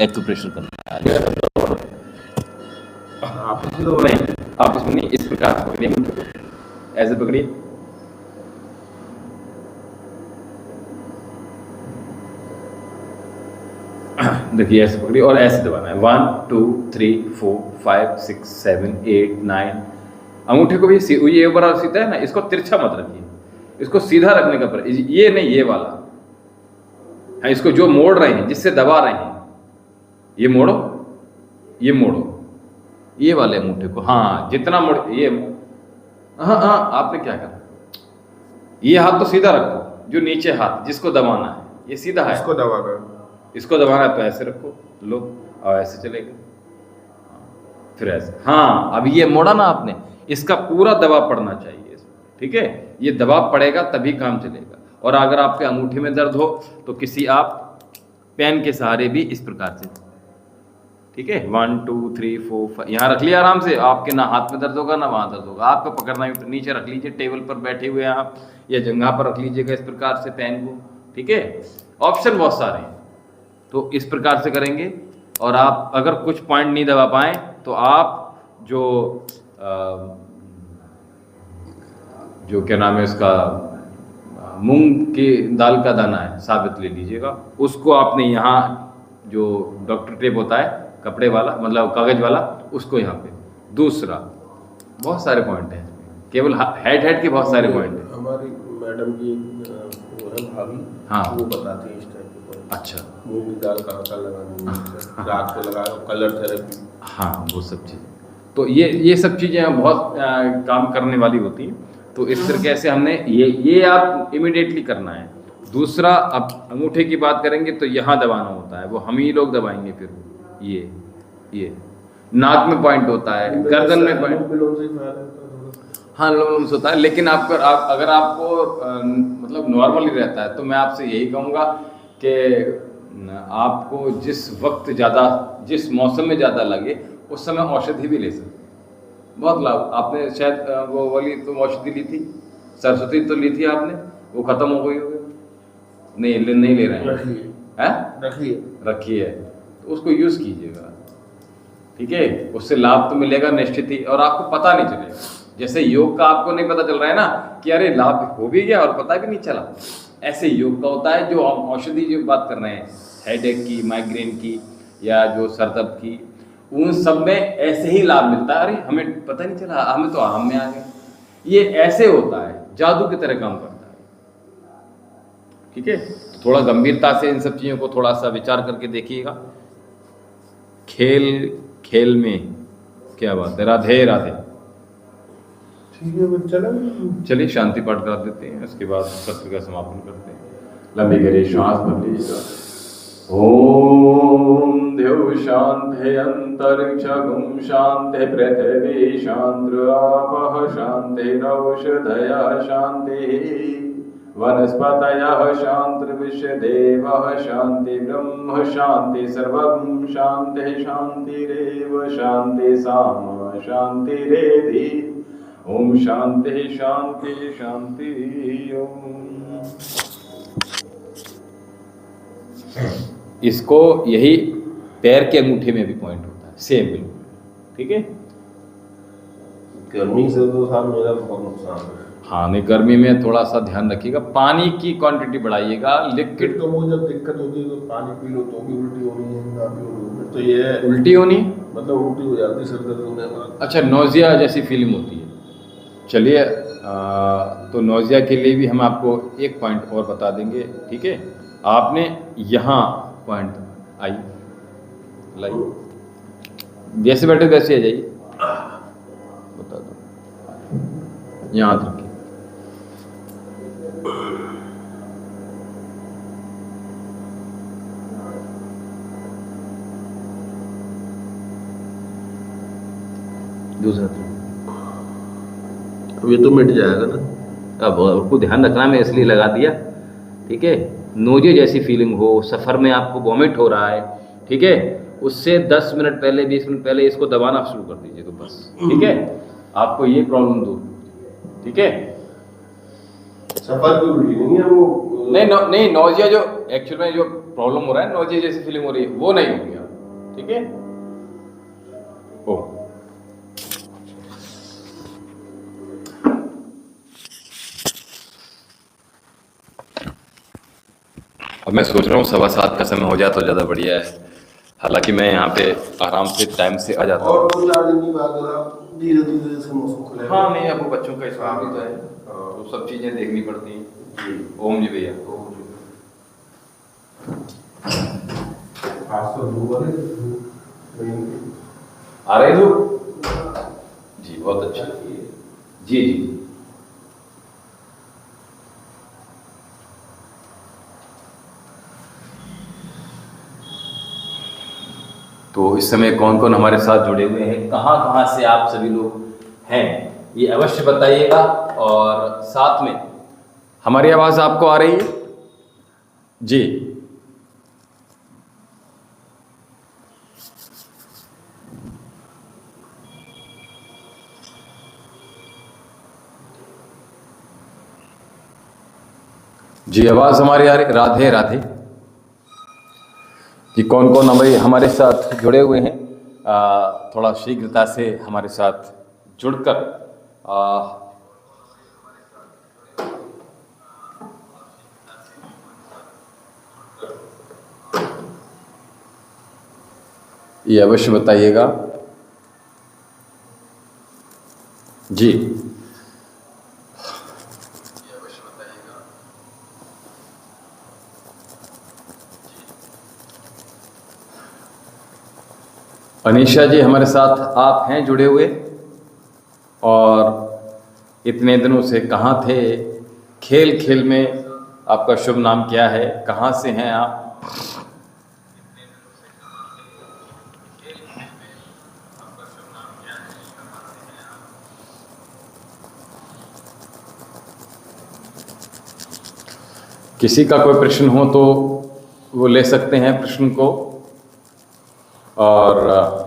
एक्यूप्रेशर करना है। आप इसमें नहीं, इस प्रकार से पकड़िए, ऐसे पकड़िए। देखिए ऐसे पकड़िए और ऐसे दबाना है। 1 2 3 4 5 6 7 8 9। अंगूठे को भी ये बराबर सीधा है ना, इसको तिरछा मत रखिए, इसको सीधा रखने का प्रयास, ये नहीं, ये वाला है। इसको जो मोड़ रहे हैं, जिससे दबा रहे हैं, ये मोड़ो, ये मोड़ो, ये वाले अंगूठे को। हाँ, जितना मोड़, ये हाँ, आपने क्या करा, ये हाथ तो सीधा रखो, जो नीचे हाथ जिसको दबाना है, ये सीधा है, इसको दबाना है तो ऐसे रखो, लो, और ऐसे चलेगा, फिर ऐसे। हाँ, अब ये मोड़ा ना आपने, इसका पूरा दबाव पड़ना चाहिए, ठीक है? ये दबाव पड़ेगा तभी काम चलेगा। और अगर आपके अंगूठे में दर्द हो तो किसी आप पेन के सहारे भी इस प्रकार से, ठीक है? 1 2 3 4 5 यहाँ रख लिया आराम से। आपके ना हाथ में दर्द होगा ना वहाँ दर्द होगा, आपको पकड़ना ही, नीचे रख लीजिए, टेबल पर बैठे हुए आप या जगह पर रख लीजिएगा इस प्रकार से पेन को, ठीक है? ऑप्शन बहुत सारे हैं, तो इस प्रकार से करेंगे। और आप अगर कुछ पॉइंट नहीं दबा पाएँ तो आप जो क्या नाम है उसका, मूंग की दाल का दाना है, साबित ले लीजिएगा, उसको आपने यहाँ, जो डॉक्टर टेप होता है कपड़े वाला, मतलब कागज वाला, उसको यहाँ पे। दूसरा, बहुत सारे पॉइंट हैं, केवल हेड के बहुत सारे पॉइंट हैं।
हमारी मैडम की वो है भाभी,
हाँ।
वो बताती है इस टाइप के पॉइंट।
अच्छा।
मूंग की दाल का आटा लगानी है, रात को लगाओ, कलर थेरेपी।
हाँ, वो सब चीज़ें, तो ये सब चीज़ें बहुत काम करने वाली होती हैं। तो इस तरीके से हमने ये आप इमिडिएटली करना है। दूसरा, अब अंगूठे की बात करेंगे तो यहाँ दबाना होता है, वो हम ही लोग दबाएंगे। फिर ये नाक में पॉइंट होता है, गर्दन में पॉइंट, हाँ लोम से होता है। लेकिन अगर आपको मतलब नॉर्मली रहता है तो मैं आपसे यही कहूँगा कि आपको जिस वक्त ज़्यादा, जिस मौसम में ज़्यादा लगे उस समय औषधि भी ले सकते। बहुत लाभ। आपने शायद वो वाली तो औषधि ली थी, सरस्वती तो ली थी आपने, वो ख़त्म हो गई होगी? नहीं ले रहे हैं? रखी है, तो उसको यूज़ कीजिएगा, ठीक है। उससे लाभ तो मिलेगा निश्चित ही, और आपको पता नहीं चलेगा। जैसे योग का आपको नहीं पता चल रहा है ना कि अरे लाभ हो भी गया और पता भी नहीं चला, ऐसे योग का होता है। जो हम औषधि जो बात कर रहे हैं, हेडेक की, माइग्रेन की, या जो सर दर्द की, उन सब में ऐसे ही लाभ मिलता है। अरे हमें पता नहीं चला, हमें तो आराम में आ गया। ये ऐसे होता है, जादू की तरह काम करता है, ठीक है। तो थोड़ा गंभीरता से इन सब चीज़ों को थोड़ा सा विचार करके देखिएगा। खेल में क्या बात है। राधे राधे।
ठीक है,
चलिए शांति पाठ करा देते हैं, उसके बाद सत्र का समापन करते हैं। लंबी गहरी श्वास भर लीजिएगा। ओम देव शांति अंतरिक्षगुम शांति पृथ्वी शांति आपः शांति औषधयः शांति वनस्पतयः शांति विश्वदेवः शांति ब्रह्म शांति सर्वं शांति शांतिरेव शांति सामा शांतिरेधि। ओम शांति शांति शांति। ओम। इसको यही पैर के अंगूठे में भी पॉइंट होता है, सेम बिल्कुल, ठीक है।
गर्मी से तो साहब मेरा बहुत नुकसान है।
हाँ, नहीं, गर्मी में थोड़ा सा ध्यान रखिएगा, पानी की क्वांटिटी बढ़ाइएगा। लिक्विड
तो वो जब दिक्कत होती है तो पानी पी लो तो भी उल्टी होनी है, ना भी होनी है, तो ये
उल्टी होनी,
मतलब उल्टी हो जाती है, सर दर्द होने के बाद।
अच्छा, नोजिया जैसी फीलिंग होती है। चलिए, तो नोजिया के लिए भी हम आपको एक पॉइंट और बता देंगे, ठीक है। आपने यहाँ पॉइंट लाइए, जैसे बैठे वैसे आ जाइए, बता दो, यहाँ रखिए। दूसरा
ये तो मिट जाएगा ना।
अब आपको ध्यान रखना, मैं इसलिए लगा दिया, ठीक है। नोजिया जैसी फीलिंग हो, सफ़र में आपको वॉमिट हो रहा है, ठीक है, उससे 10 मिनट पहले, 20 मिनट पहले इसको दबाना शुरू कर दीजिए, तो बस, ठीक है, आपको ये प्रॉब्लम दूर, ठीक है।
सफर की उल्टी नहीं है वो,
नहीं, नोजिया जो एक्चुअल में जो प्रॉब्लम हो रहा है, नोजिया जैसी फीलिंग हो रही है, वो नहीं हो गया, ठीक है। ओ, अब मैं सोच रहा हूँ 7:15 का समय हो जाए तो ज़्यादा बढ़िया है। हालांकि मैं यहाँ पे आराम से टाइम से आ जाता हूँ।
और 2-4 दिन की बात है, धीरे धीरे से मौसम खुलेगा।
हाँ, नहीं, अब बच्चों का स्कूल भी तो है, तो सब चीज़ें देखनी पड़ती हैं। ओम जी भैया,
आज तो धूप है,
आ रहे धूप जी, बहुत अच्छा जी जी। तो इस समय कौन कौन हमारे साथ जुड़े हुए हैं, कहाँ कहाँ से आप सभी लोग हैं, ये अवश्य बताइएगा। और साथ में हमारी आवाज़ आपको आ रही है जी? जी, आवाज़ हमारी आ रही। राधे राधे जी। कौन कौन हमारे साथ जुड़े हुए हैं, थोड़ा शीघ्रता से हमारे साथ जुड़कर ये अवश्य बताइएगा जी। अनीशा जी हमारे साथ आप हैं जुड़े हुए, और इतने दिनों से कहाँ थे? खेल खेल में आपका शुभ नाम क्या है? कहाँ से हैं आप? किसी का कोई प्रश्न हो तो वो ले सकते हैं प्रश्न को, और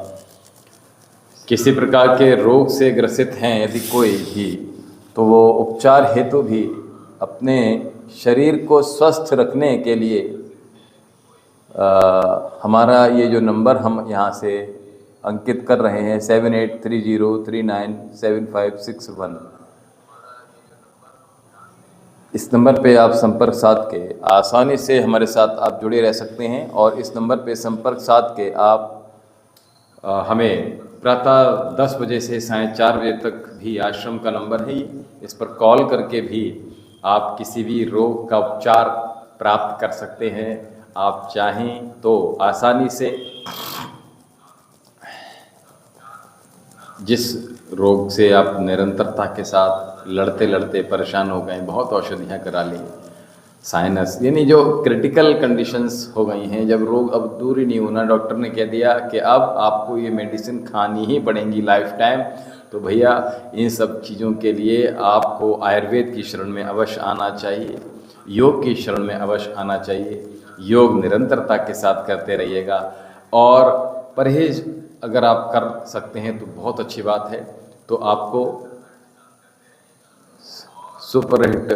किसी प्रकार के रोग से ग्रसित हैं यदि कोई भी, तो वो उपचार हेतु भी अपने शरीर को स्वस्थ रखने के लिए हमारा ये जो नंबर हम यहाँ से अंकित कर रहे हैं 7830397561, इस नंबर पे आप संपर्क साध के आसानी से हमारे साथ आप जुड़े रह सकते हैं। और इस नंबर पे संपर्क साध के आप हमें प्रातः 10 बजे से साढ़े 4 बजे तक भी आश्रम का नंबर है, इस पर कॉल करके भी आप किसी भी रोग का उपचार प्राप्त कर सकते हैं। आप चाहें तो आसानी से जिस रोग से आप निरंतरता के साथ लड़ते लड़ते परेशान हो गए, बहुत औषधियाँ करा ली, साइनस यानी जो क्रिटिकल कंडीशंस हो गई हैं, जब रोग अब दूर ही नहीं होना, डॉक्टर ने कह दिया कि अब आपको ये मेडिसिन खानी ही पड़ेंगी लाइफ टाइम, तो भैया इन सब चीज़ों के लिए आपको आयुर्वेद की शरण में अवश्य आना चाहिए, योग की शरण में अवश्य आना चाहिए। योग निरंतरता के साथ करते रहिएगा, और परहेज अगर आप कर सकते हैं तो बहुत अच्छी बात है। तो आपको सुपरहिट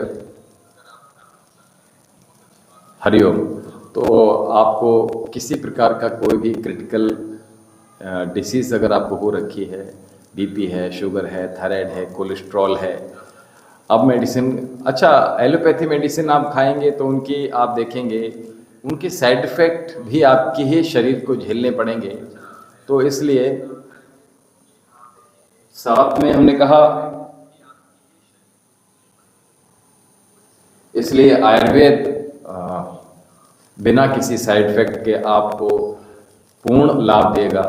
हरिओम, तो आपको किसी प्रकार का कोई भी क्रिटिकल डिसीज़ अगर आपको हो रखी है, बीपी है, शुगर है, थायराइड है, कोलेस्ट्रॉल है, अब मेडिसिन, अच्छा एलोपैथी मेडिसिन आप खाएंगे तो उनकी आप देखेंगे उनके साइड इफ़ेक्ट भी आपके ही शरीर को झेलने पड़ेंगे। तो इसलिए साथ में हमने कहा, इसलिए आयुर्वेद बिना किसी साइड इफेक्ट के आपको पूर्ण लाभ देगा,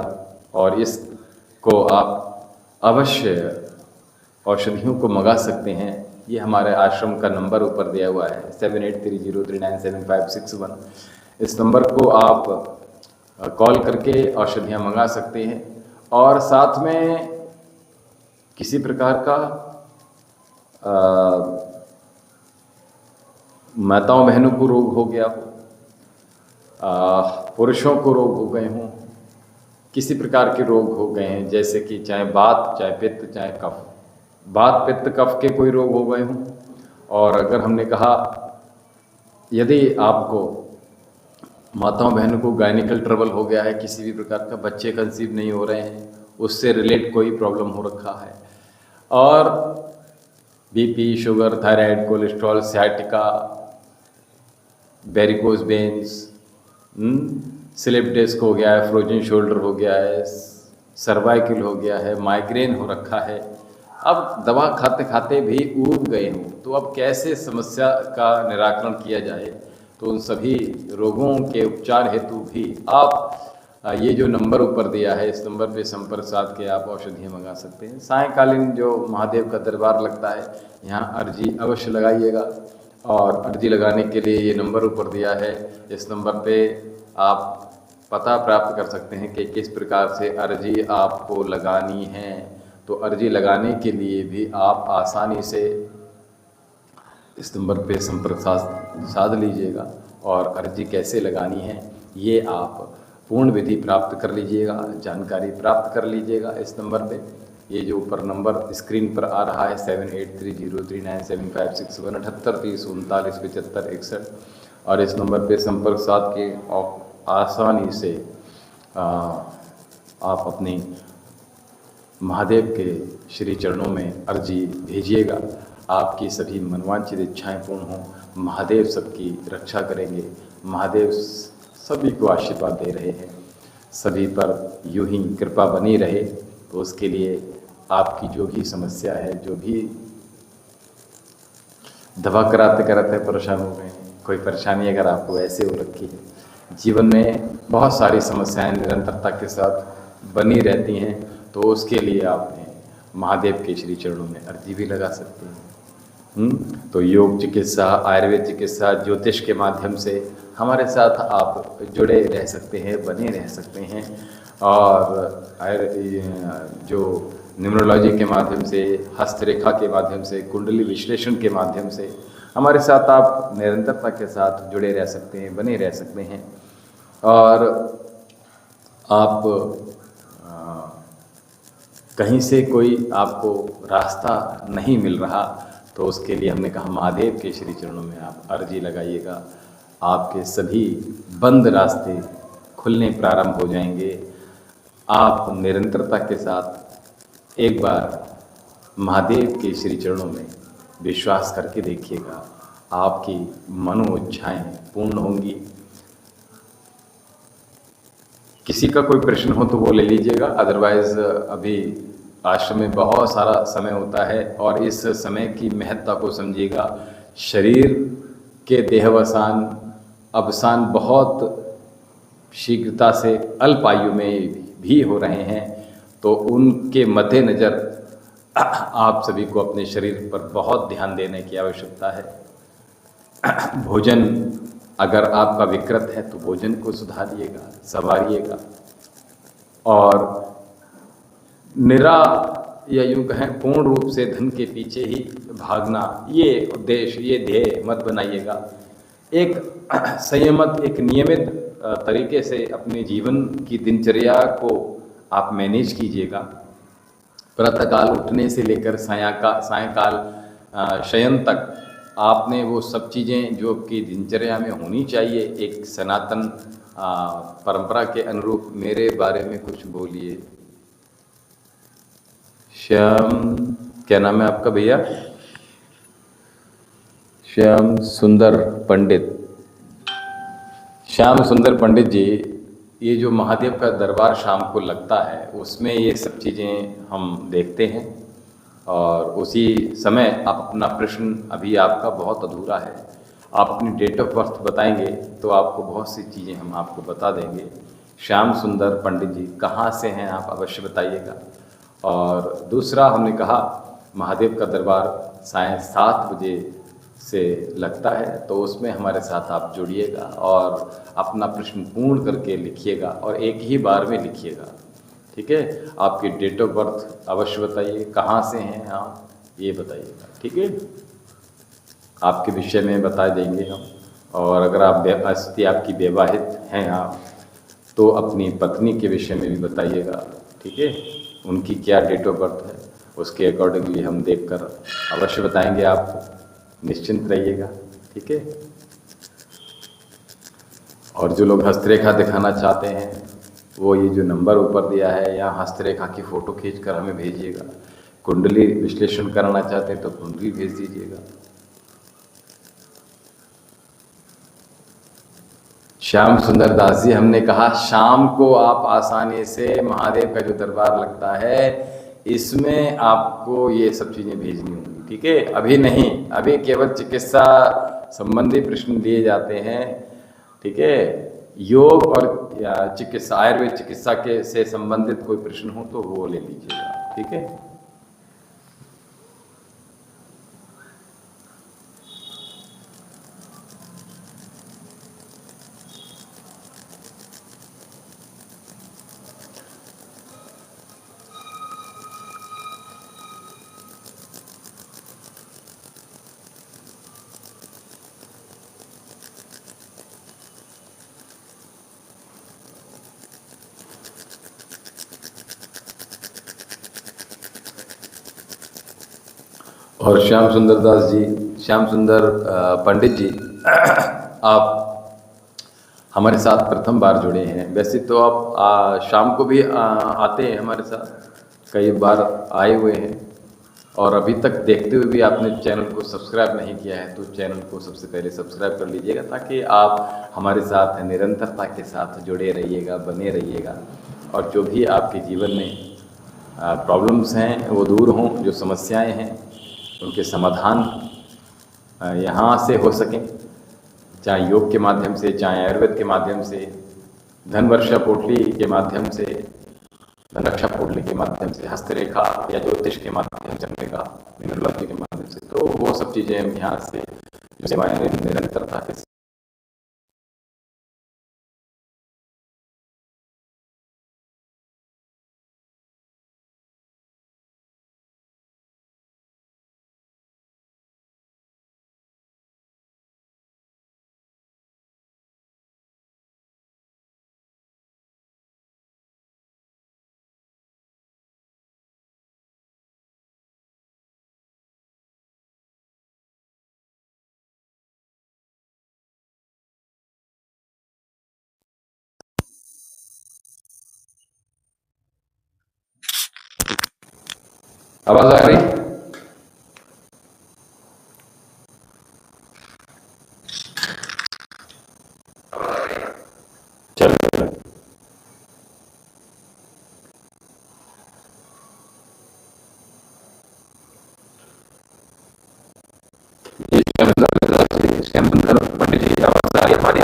और इसको आप अवश्य औषधियों को मंगा सकते हैं। ये हमारे आश्रम का नंबर ऊपर दिया हुआ है 7830397561, इस नंबर को आप कॉल करके औषधियाँ मंगा सकते हैं। और साथ में किसी प्रकार का माताओं बहनों को रोग हो गया हो, पुरुषों को रोग हो गए हों, किसी प्रकार के रोग हो गए हैं, जैसे कि चाहे वात, चाहे पित्त, चाहे कफ, वात पित्त कफ के कोई रोग हो गए हों, और अगर हमने कहा यदि आपको माताओं बहनों को गायनिकल ट्रबल हो गया है, किसी भी प्रकार का बच्चे कंसीव नहीं हो रहे हैं, उससे रिलेट कोई प्रॉब्लम हो रखा है, और BP, sugar, thyroid, cholesterol, sciatica, varicose veins, slip disc हो गया है, फ्रोजन शोल्डर हो गया है, सर्वाइकल हो गया है, माइग्रेन हो रखा है, अब दवा खाते खाते भी ऊब गए हों, तो अब कैसे समस्या का निराकरण किया जाए? तो उन सभी रोगों के उपचार हेतु भी आप ये जो नंबर ऊपर दिया है, इस नंबर पे संपर्क साध के आप औषधियाँ मंगा सकते हैं। सायंकालीन जो महादेव का दरबार लगता है, यहाँ अर्जी अवश्य लगाइएगा, और अर्जी लगाने के लिए ये नंबर ऊपर दिया है, इस नंबर पे आप पता प्राप्त कर सकते हैं कि किस प्रकार से अर्जी आपको लगानी है। तो अर्जी लगाने के लिए भी आप आसानी से इस नंबर पे संपर्क साध लीजिएगा, और अर्जी कैसे लगानी है ये आप पूर्ण विधि प्राप्त कर लीजिएगा, जानकारी प्राप्त कर लीजिएगा इस नंबर पे। ये जो ऊपर नंबर स्क्रीन पर आ रहा है 7830397561 7830397561, और इस नंबर पे संपर्क साध के आसानी से आप अपनी महादेव के श्री चरणों में अर्जी भेजिएगा। आपकी सभी मनवांछित इच्छाएं पूर्ण हों, महादेव सबकी रक्षा करेंगे। महादेव सभी को आशीर्वाद दे रहे हैं, सभी पर यूं ही कृपा बनी रहे। तो उसके लिए आपकी जो भी समस्या है, जो भी दवा कराते कराते परेशान हो गए हैं, कोई परेशानी अगर आपको ऐसे हो रखी है, जीवन में बहुत सारी समस्याएं निरंतरता के साथ बनी रहती हैं, तो उसके लिए आपने महादेव के श्री चरणों में अर्जी भी लगा सकते हैं। तो योग चिकित्सा, आयुर्वेद चिकित्सा, ज्योतिष के माध्यम से हमारे साथ आप जुड़े रह सकते हैं, बने रह सकते हैं। और जो न्यूमरोलॉजी के माध्यम से, हस्तरेखा के माध्यम से, कुंडली विश्लेषण के माध्यम से हमारे साथ आप निरंतरता के साथ जुड़े रह सकते हैं, बने रह सकते हैं। और आप कहीं से कोई आपको रास्ता नहीं मिल रहा, तो उसके लिए हमने कहा महादेव के श्री चरणों में आप अर्जी लगाइएगा। आपके सभी बंद रास्ते खुलने प्रारंभ हो जाएंगे। आप निरंतरता के साथ एक बार महादेव के श्री चरणों में विश्वास करके देखिएगा, आपकी मनोइच्छाएं पूर्ण होंगी। किसी का कोई प्रश्न हो तो वो ले लीजिएगा, अदरवाइज़ अभी आश्रम में बहुत सारा समय होता है और इस समय की महत्ता को समझिएगा। शरीर के अवसान बहुत शीघ्रता से अल्प आयु में भी हो रहे हैं, तो उनके मद्देनज़र आप सभी को अपने शरीर पर बहुत ध्यान देने की आवश्यकता है। भोजन अगर आपका विकृत है तो भोजन को सुधारिएगा, संवारिएगा। और या यूँ कहें पूर्ण रूप से धन के पीछे ही भागना, ये उद्देश्य, ये ध्येय मत बनाइएगा। एक संयमित, एक नियमित तरीके से अपने जीवन की दिनचर्या को आप मैनेज कीजिएगा। प्रातःकाल उठने से लेकर सायंकाल शयन तक आपने वो सब चीज़ें जो आपकी दिनचर्या में होनी चाहिए, एक सनातन परंपरा के अनुरूप। मेरे बारे में कुछ बोलिए। श्याम, क्या नाम है आपका भैया? श्याम सुंदर पंडित। श्याम सुंदर पंडित जी, ये जो महादेव का दरबार शाम को लगता है, उसमें ये सब चीज़ें हम देखते हैं। और उसी समय आप अपना प्रश्न, अभी आपका बहुत अधूरा है, आप अपनी डेट ऑफ बर्थ बताएंगे तो आपको बहुत सी चीज़ें हम आपको बता देंगे। श्याम सुंदर पंडित जी कहाँ से हैं आप अवश्य बताइएगा। और दूसरा, हमने कहा महादेव का दरबार सायं 7 बजे से लगता है, तो उसमें हमारे साथ आप जुड़िएगा और अपना प्रश्न पूर्ण करके लिखिएगा और एक ही बार में लिखिएगा, ठीक है। आपकी डेट ऑफ बर्थ अवश्य बताइए, कहाँ से हैं आप ये बताइएगा, ठीक है। आपके विषय में बता देंगे हम। और अगर आप स्थिति आपकी विवाहित हैं आप, तो अपनी पत्नी के विषय में भी बताइएगा, ठीक है। उनकी क्या डेट ऑफ बर्थ है, उसके अकॉर्डिंगली हम देखकर अवश्य बताएंगे आपको। निश्चिंत रहिएगा, ठीक है। और जो लोग हस्तरेखा दिखाना चाहते हैं, वो ये जो नंबर ऊपर दिया है, या हस्तरेखा की फ़ोटो खींचकर हमें भेजिएगा। कुंडली विश्लेषण कराना चाहते हैं तो कुंडली भेज दीजिएगा। श्याम सुंदर दास जी, हमने कहा शाम को आप आसानी से महादेव का जो दरबार लगता है, इसमें आपको ये सब चीज़ें भेजनी होंगी, ठीक है। अभी नहीं, अभी केवल चिकित्सा संबंधी प्रश्न लिए जाते हैं, ठीक है। योग और चिकित्सा, आयुर्वेद चिकित्सा के से संबंधित कोई प्रश्न हो तो वो ले लीजिएगा, ठीक है। और श्याम सुंदर दास जी, श्याम सुंदर पंडित जी, आप हमारे साथ प्रथम बार जुड़े हैं। वैसे तो आप शाम को भी आते हैं हमारे साथ, कई बार आए हुए हैं। और अभी तक देखते हुए भी आपने चैनल को सब्सक्राइब नहीं किया है, तो चैनल को सबसे पहले सब्सक्राइब कर लीजिएगा, ताकि आप हमारे साथ निरंतरता के साथ जुड़े रहिएगा, बने रहिएगा। और जो भी आपके जीवन में प्रॉब्लम्स हैं वो दूर हों, जो समस्याएं हैं उनके समाधान यहाँ से हो सकें, चाहे योग के माध्यम से, चाहे आयुर्वेद के माध्यम से, धन वर्षा पोटली के माध्यम से, धनरक्षा पोटली के माध्यम से, हस्तरेखा या ज्योतिष के माध्यम से हमने कहा, न्यूमरोलॉजी के माध्यम से, तो वो सब चीज़ें हम यहाँ से सेवाएं निरंतरता के साथ। आवाज आ रही? चल पंडित जी, आवाज आ रही है हमारी?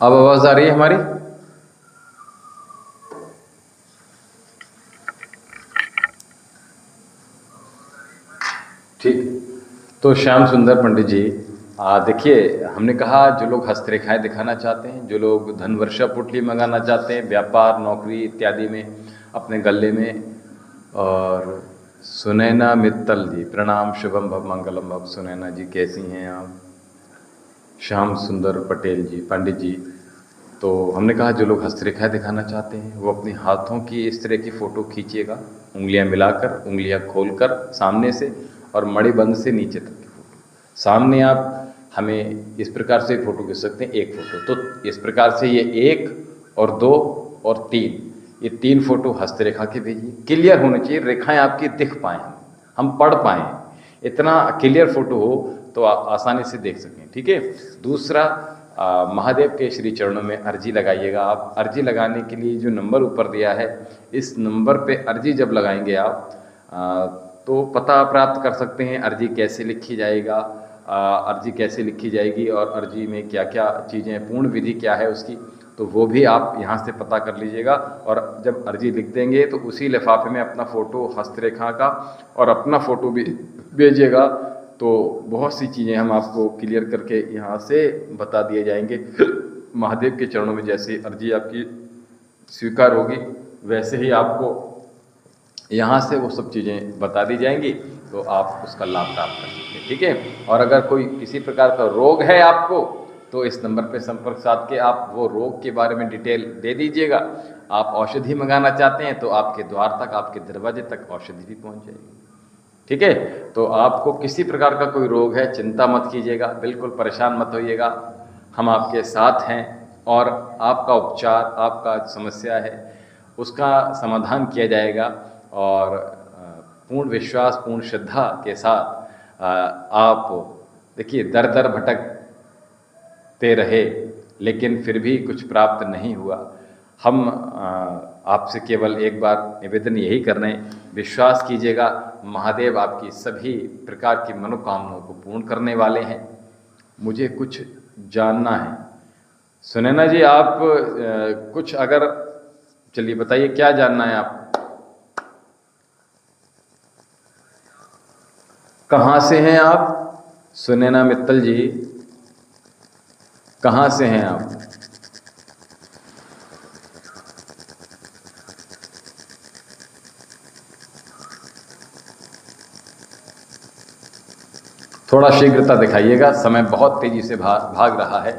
अब आवाज आ रही है हमारी? ठीक। तो श्याम सुंदर पंडित जी, देखिए, हमने कहा जो लोग हस्तरेखाएं दिखाना चाहते हैं, जो लोग धन वर्षा पुटली मंगाना चाहते हैं व्यापार, नौकरी इत्यादि में अपने गले में, और सुनैना मित्तल जी, प्रणाम, शुभम भव मंगलम भव। सुनैना जी कैसी हैं आप? श्याम सुंदर पटेल जी, पंडित जी, तो हमने कहा जो लोग हस्तरेखाएं दिखाना चाहते हैं वो अपने हाथों की इस तरह की फ़ोटो खींचिएगा, उंगलियां मिलाकर, उंगलियां खोलकर सामने से, और मणिबंध से नीचे तक की फ़ोटो। सामने आप हमें इस प्रकार से फ़ोटो खींच सकते हैं, एक फ़ोटो, तो इस प्रकार से ये 1 और 2 और 3, ये 3 फ़ोटो हस्तरेखा के भेजिए। क्लियर होनी चाहिए, रेखाएं आपकी दिख पाएँ, हम पढ़ पाएँ, इतना क्लियर फ़ोटो हो तो आप आसानी से देख सकें। ठीक है। दूसरा, महादेव के श्री चरणों में अर्जी लगाइएगा। आप अर्जी लगाने के लिए जो नंबर ऊपर दिया है, इस नंबर पे अर्जी जब लगाएंगे आप, तो पता प्राप्त कर सकते हैं अर्जी कैसे लिखी जाएगा, अर्जी कैसे लिखी जाएगी, और अर्जी में क्या क्या चीज़ें, पूर्ण विधि क्या है उसकी, तो वो भी आप यहाँ से पता कर लीजिएगा। और जब अर्जी लिख देंगे तो उसी लिफाफे में अपना फ़ोटो हस्तरेखा का और अपना फ़ोटो भी भेजिएगा, तो बहुत सी चीज़ें हम आपको क्लियर करके यहाँ से बता दिए जाएंगे। महादेव के चरणों में जैसे अर्जी आपकी स्वीकार होगी, वैसे ही आपको यहाँ से वो सब चीज़ें बता दी जाएंगी, तो आप उसका लाभ प्राप्त कर सकते हैं। ठीक है। और अगर कोई किसी प्रकार का रोग है आपको, तो इस नंबर पर संपर्क साध के आप वो रोग के बारे में डिटेल दे दीजिएगा। आप औषधि मंगाना चाहते हैं तो आपके द्वार तक, आपके दरवाजे तक औषधि भी पहुँच जाएगी। ठीक है। तो आपको किसी प्रकार का कोई रोग है, चिंता मत कीजिएगा, बिल्कुल परेशान मत होइएगा, हम आपके साथ हैं, और आपका उपचार, आपका समस्या है उसका समाधान किया जाएगा। और पूर्ण विश्वास, पूर्ण श्रद्धा के साथ आप देखिए, दर दर भटकते रहे लेकिन फिर भी कुछ प्राप्त नहीं हुआ। हम आपसे केवल एक बार निवेदन यही कर रहे हैं, विश्वास कीजिएगा, महादेव आपकी सभी प्रकार की मनोकामनाओं को पूर्ण करने वाले हैं। मुझे कुछ जानना है, सुनैना जी, आप कुछ अगर, चलिए बताइए क्या जानना है आप? कहाँ से हैं आप? सुनैना मित्तल जी, कहाँ से हैं आप? थोड़ा शीघ्रता दिखाइएगा, समय बहुत तेज़ी से भाग रहा है,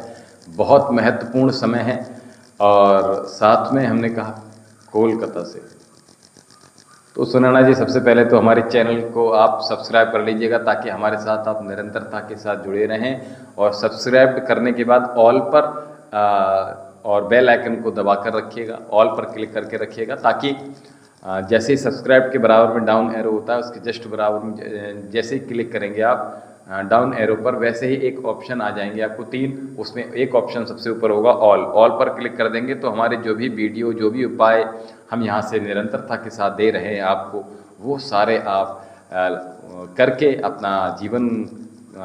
बहुत महत्वपूर्ण समय है। और साथ में हमने कहा कोलकाता से, तो सुनैना जी, सबसे पहले तो हमारे चैनल को आप सब्सक्राइब कर लीजिएगा ताकि हमारे साथ आप निरंतरता के साथ जुड़े रहें, और सब्सक्राइब करने के बाद ऑल पर और बेल आइकन को दबा कर रखिएगा, ऑल पर क्लिक करके रखिएगा, ताकि जैसे ही सब्सक्राइब के बराबर में डाउन एरो होता है उसके जस्ट बराबर में जैसे ही क्लिक करेंगे आप डाउन एरो पर, वैसे ही एक ऑप्शन आ जाएंगे आपको 3, उसमें एक ऑप्शन सबसे ऊपर होगा ऑल पर क्लिक कर देंगे तो हमारे जो भी वीडियो, जो भी उपाय हम यहाँ से निरंतरता के साथ दे रहे हैं आपको, वो सारे आप करके अपना जीवन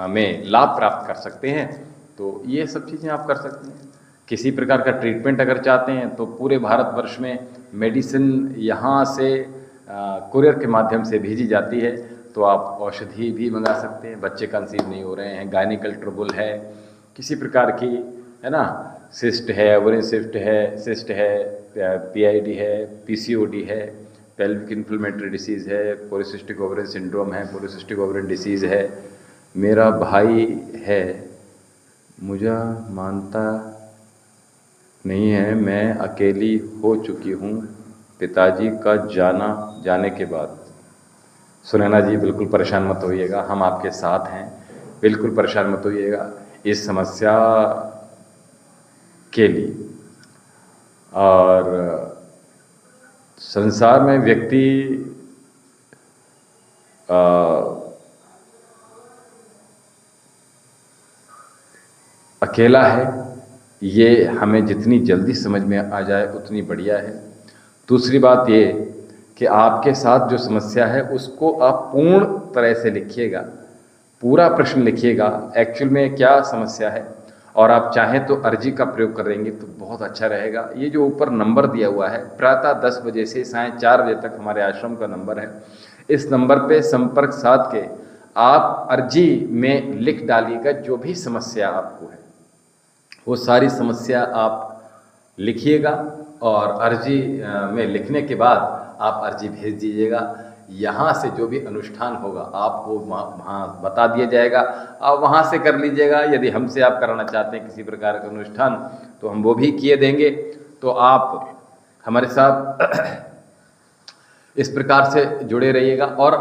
में लाभ प्राप्त कर सकते हैं। तो ये सब चीज़ें आप कर सकते हैं। किसी प्रकार का ट्रीटमेंट अगर चाहते हैं तो पूरे भारतवर्ष में मेडिसिन यहाँ से कुरियर के माध्यम से भेजी जाती है, तो आप औषधि भी मंगा सकते हैं। बच्चे कंसीव नहीं हो रहे हैं, गायनिकल ट्रबल है, किसी प्रकार की, है ना, सिस्ट है, ओवरिन सिस्ट है, PID है, PCOD है, पेल्विक इन्फ्लेमेटरी डिसीज़ है, पॉलीसिस्टिक ओवरिन सिंड्रोम है, पॉलीसिस्टिक ओवरिन डिसीज़ है, मेरा भाई है, मुझे मानता नहीं है, मैं अकेली हो चुकी हूँ पिताजी का जाने के बाद। सुनैना जी, बिल्कुल परेशान मत होइएगा, हम आपके साथ हैं, बिल्कुल परेशान मत होइएगा इस समस्या के लिए। और संसार में व्यक्ति अकेला है, ये हमें जितनी जल्दी समझ में आ जाए उतनी बढ़िया है। दूसरी बात ये कि आपके साथ जो समस्या है उसको आप पूर्ण तरह से लिखिएगा, पूरा प्रश्न लिखिएगा, एक्चुअल में क्या समस्या है, और आप चाहें तो अर्जी का प्रयोग करेंगे तो बहुत अच्छा रहेगा। ये जो ऊपर नंबर दिया हुआ है, प्रातः 10 बजे से साय 4 बजे तक हमारे आश्रम का नंबर है, इस नंबर पे संपर्क साध के आप अर्जी में लिख डालिएगा जो भी समस्या आपको है, वो सारी समस्या आप लिखिएगा, और अर्जी में लिखने के बाद आप अर्जी भेज दीजिएगा। यहाँ से जो भी अनुष्ठान होगा आपको वहाँ बता दिया जाएगा, आप वहाँ से कर लीजिएगा। यदि हमसे आप कराना चाहते हैं किसी प्रकार का अनुष्ठान तो हम वो भी किए देंगे। तो आप हमारे साथ इस प्रकार से जुड़े रहिएगा, और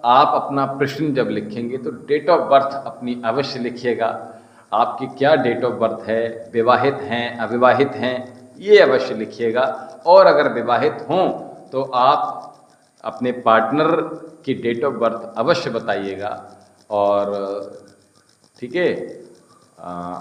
आप अपना प्रश्न जब लिखेंगे तो डेट ऑफ बर्थ अपनी अवश्य लिखिएगा। आपकी क्या डेट ऑफ बर्थ है, विवाहित हैं, अविवाहित हैं, ये अवश्य लिखिएगा। और अगर विवाहित हों तो आप अपने पार्टनर की डेट ऑफ बर्थ अवश्य बताइएगा। और ठीक है,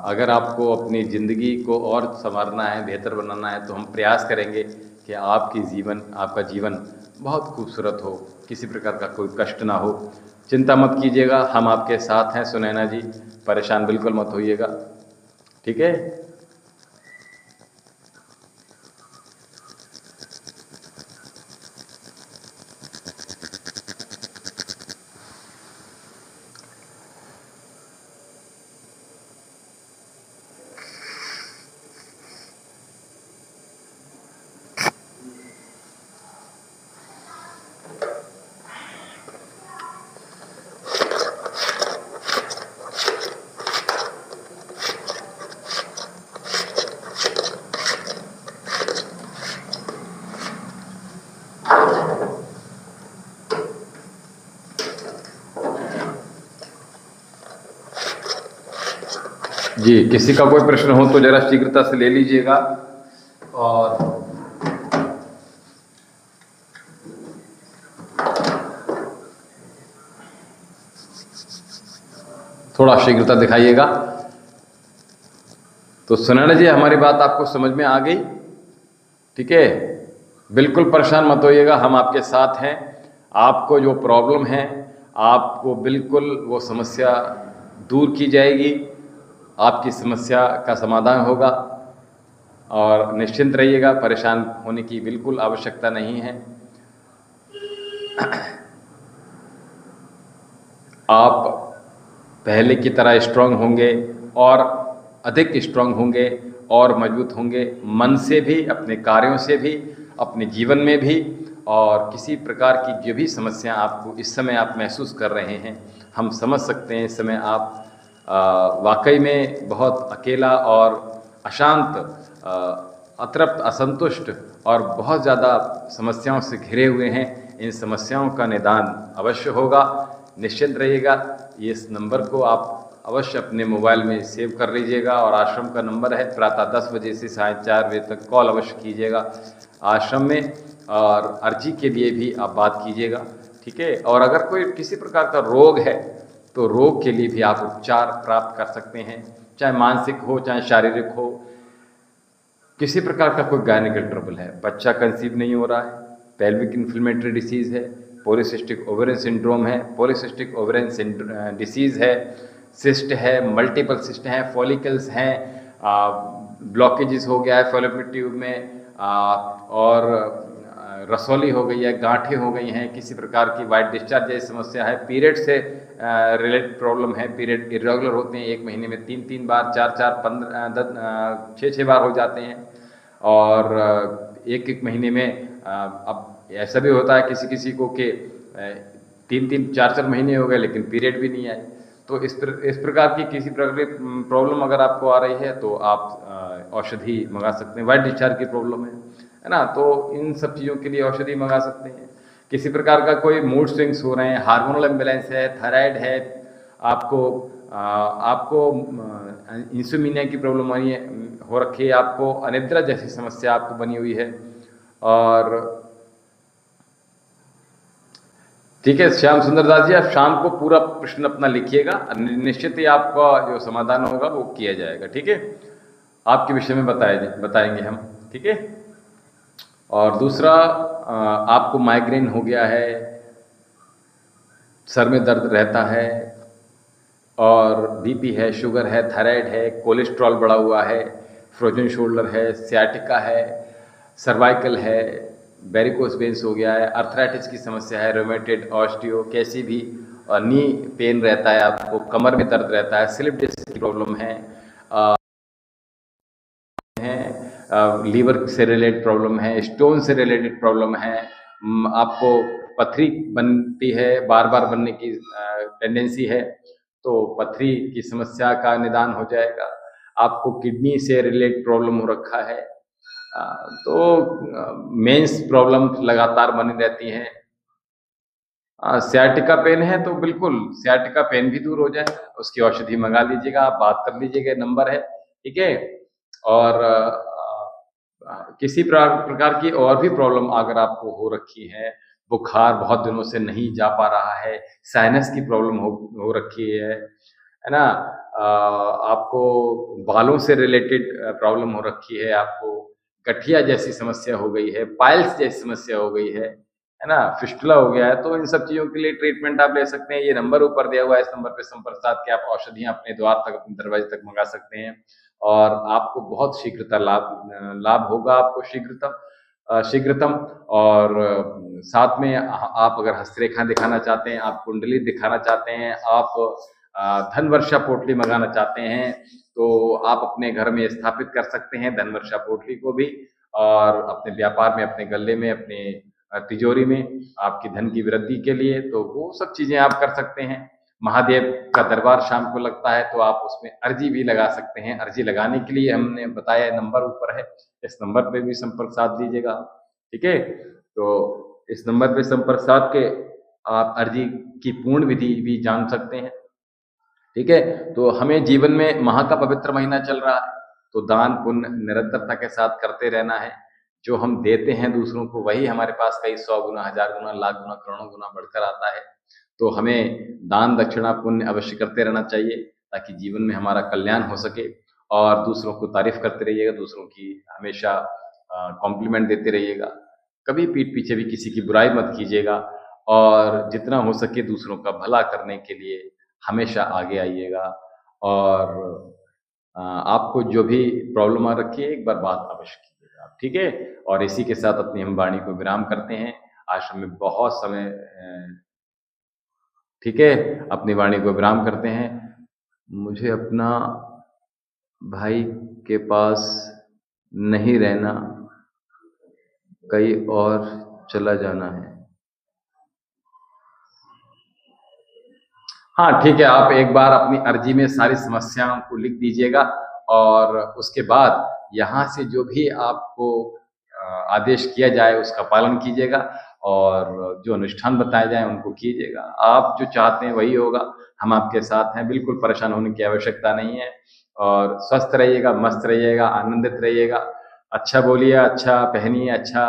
अगर आपको अपनी ज़िंदगी को और संवारना है, बेहतर बनाना है, तो हम प्रयास करेंगे कि आपका जीवन बहुत खूबसूरत हो, किसी प्रकार का कोई कष्ट ना हो। चिंता मत कीजिएगा, हम आपके साथ हैं सुनैना जी, परेशान बिल्कुल मत होइएगा, ठीक है। जी, किसी का कोई प्रश्न हो तो जरा शीघ्रता से ले लीजिएगा। और थोड़ा शीघ्रता दिखाइएगा। तो सुनैना जी, हमारी बात आपको समझ में आ गई, ठीक है। बिल्कुल परेशान मत होइएगा, हम आपके साथ हैं। आपको जो प्रॉब्लम है, आपको बिल्कुल वो समस्या दूर की जाएगी, आपकी समस्या का समाधान होगा। और निश्चिंत रहिएगा, परेशान होने की बिल्कुल आवश्यकता नहीं है। आप पहले की तरह स्ट्रांग होंगे, और अधिक स्ट्रांग होंगे, और मजबूत होंगे, मन से भी, अपने कार्यों से भी, अपने जीवन में भी। और किसी प्रकार की जो भी समस्या आपको इस समय आप महसूस कर रहे हैं, हम समझ सकते हैं। इस समय आप वाकई में बहुत अकेला और अशांत, अतृप्त, असंतुष्ट और बहुत ज़्यादा समस्याओं से घिरे हुए हैं। इन समस्याओं का निदान अवश्य होगा। निश्चिंत रहिएगा। ये इस नंबर को आप अवश्य अपने मोबाइल में सेव कर लीजिएगा और आश्रम का नंबर है। प्रातः 10 बजे से 4:30 बजे तक कॉल अवश्य कीजिएगा आश्रम में, और अर्जी के लिए भी आप बात कीजिएगा, ठीक है। और अगर कोई किसी प्रकार का रोग है तो रोग के लिए भी आप उपचार प्राप्त कर सकते हैं, चाहे मानसिक हो चाहे शारीरिक हो। किसी प्रकार का कोई गायनिकल ट्रबल है, बच्चा कंसीव नहीं हो रहा है, पेल्विक इन्फ्लेमेटरी डिसीज़ है, पॉलीसिस्टिक ओवेरियन सिंड्रोम है, पॉलीसिस्टिक ओवेरियन डिसीज़ है, सिस्ट है, मल्टीपल सिस्ट हैं, फॉलिकल्स हैं, ब्लॉकेजेस हो गया है फॉलोपियन ट्यूब में, और रसौली हो गई है, गांठें हो गई हैं, किसी प्रकार की वाइट डिस्चार्ज जैसी समस्या है, पीरियड से रिलेटेड प्रॉब्लम है, पीरियड इरेगुलर होते हैं, एक महीने में 3-3 बार, 4-4, 15, 6-6 बार हो जाते हैं, और एक महीने में अब ऐसा भी होता है किसी को कि 3-3, 4-4 महीने हो गए लेकिन पीरियड भी नहीं आए। तो इस प्रकार की किसी प्रकार की प्रॉब्लम अगर आपको आ रही है तो आप औषधि मंगा सकते हैं। वाइट डिस्चार्ज की प्रॉब्लम है ना, तो इन सब चीज़ों के लिए औषधि मंगा सकते हैं। किसी प्रकार का कोई मूड स्विंग्स हो रहे हैं, हार्मोनल इम्बैलेंस है, थायराइड है, आपको इंसोमिनिया की प्रॉब्लम हो रखी है, आपको अनिद्रा जैसी समस्या आपको बनी हुई है, और ठीक है श्याम सुंदर दास जी, आप शाम को पूरा प्रश्न अपना लिखिएगा, निश्चित ही आपका जो समाधान होगा वो किया जाएगा, ठीक है। आपके विषय में बताएंगे हम, ठीक है। और दूसरा, आपको माइग्रेन हो गया है, सर में दर्द रहता है, और बीपी है, शुगर है, थायराइड है, कोलेस्ट्रॉल बढ़ा हुआ है, फ्रोजन शोल्डर है, सियाटिका है, सर्वाइकल है, वेरिकोस वेन्स हो गया है, अर्थराइटिस की समस्या है, रोमेटेड ऑस्टियो, कैसी भी नी पेन रहता है, आपको कमर में दर्द रहता है, स्लिप डिस्क की प्रॉब्लम है, लीवर से रिलेटेड प्रॉब्लम है, स्टोन से रिलेटेड प्रॉब्लम है, आपको पथरी बनती है, बार बार बनने की टेंडेंसी है, तो पथरी की समस्या का निदान हो जाएगा। आपको किडनी से रिलेटेड प्रॉब्लम हो रखा है, तो मेंस प्रॉब्लम लगातार बनी रहती हैं। सियाटिका पेन है तो बिल्कुल सियाटिका पेन भी दूर हो जाए, उसकी औषधि मंगा लीजिएगा, आप बात कर लीजिएगा, नंबर है, ठीक है। और किसी प्रकार की और भी प्रॉब्लम अगर आपको हो रखी है, बुखार बहुत दिनों से नहीं जा पा रहा है, साइनस की प्रॉब्लम हो रखी है ना, आपको बालों से रिलेटेड प्रॉब्लम हो रखी है, आपको गठिया जैसी समस्या हो गई है, पाइल्स जैसी समस्या हो गई है ना, फिस्टुला हो गया है, तो इन सब चीज़ों के लिए ट्रीटमेंट आप ले सकते हैं। ये नंबर ऊपर दिया हुआ है, इस नंबर पे संपर्क साध के आप औषधियाँ अपने द्वार तक, अपने दरवाजे तक मंगा सकते हैं, और आपको बहुत शीघ्रता लाभ होगा, आपको शीघ्रतम। और साथ में आप अगर हस्तरेखा दिखाना चाहते हैं, आप कुंडली दिखाना चाहते हैं, आप धन वर्षा पोटली मंगाना चाहते हैं, तो आप अपने घर में स्थापित कर सकते हैं धन वर्षा पोटली को भी, और अपने व्यापार में, अपने गले में, अपने तिजोरी में आपकी धन की वृद्धि के लिए, तो वो सब चीज़ें आप कर सकते हैं। महादेव का दरबार शाम को लगता है, तो आप उसमें अर्जी भी लगा सकते हैं। अर्जी लगाने के लिए हमने बताया नंबर ऊपर है, इस नंबर पे भी संपर्क साध लीजिएगा, ठीक है। तो इस नंबर पे संपर्क साध के आप अर्जी की पूर्ण विधि भी जान सकते हैं, ठीक है। तो हमें जीवन में माह का पवित्र महीना चल रहा है, तो दान पुण्य निरंतरता के साथ करते रहना है। जो हम देते हैं दूसरों को, वही हमारे पास कई 100 गुना, 1000 गुना, लाख गुना, करोड़ों गुना बढ़कर आता है। तो हमें दान दक्षिणा पुण्य अवश्य करते रहना चाहिए, ताकि जीवन में हमारा कल्याण हो सके, और दूसरों को तारीफ करते रहिएगा, दूसरों की हमेशा कॉम्प्लीमेंट देते रहिएगा, कभी पीठ पीछे भी किसी की बुराई मत कीजिएगा, और जितना हो सके दूसरों का भला करने के लिए हमेशा आगे आइएगा। और आपको जो भी प्रॉब्लम आ रखी है, एक बार बात अवश्य कीजिएगा आप, ठीक है। और इसी के साथ अपनी हम वाणी को विराम करते हैं। आश्रम में बहुत समय, ठीक है, अपनी वाणी को विराम करते हैं। मुझे अपना भाई के पास नहीं रहना, कहीं और चला जाना है। हाँ ठीक है, आप एक बार अपनी अर्जी में सारी समस्याओं को लिख दीजिएगा, और उसके बाद यहाँ से जो भी आपको आदेश किया जाए उसका पालन कीजिएगा, और जो अनुष्ठान बताए जाएं उनको कीजिएगा। आप जो चाहते हैं वही होगा, हम आपके साथ हैं, बिल्कुल परेशान होने की आवश्यकता नहीं है। और स्वस्थ रहिएगा, मस्त रहिएगा, आनंदित रहिएगा, अच्छा बोलिए, अच्छा पहनिए, अच्छा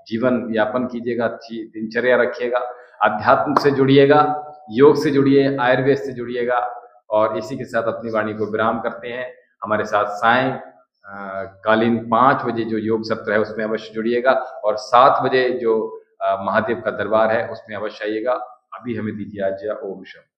जीवन यापन कीजिएगा, अच्छी दिनचर्या रखिएगा, अध्यात्म से जुड़िएगा, योग से जुड़िए, आयुर्वेद से जुड़िएगा। और इसी के साथ अपनी वाणी को विराम करते हैं। हमारे साथ सायं कालीन 5 बजे जो योग सत्र है उसमें अवश्य जुड़िएगा, और 7 बजे जो महादेव का दरबार है उसमें अवश्य आइएगा। अभी हमें दीजिए आज्ञा। ओम शांति।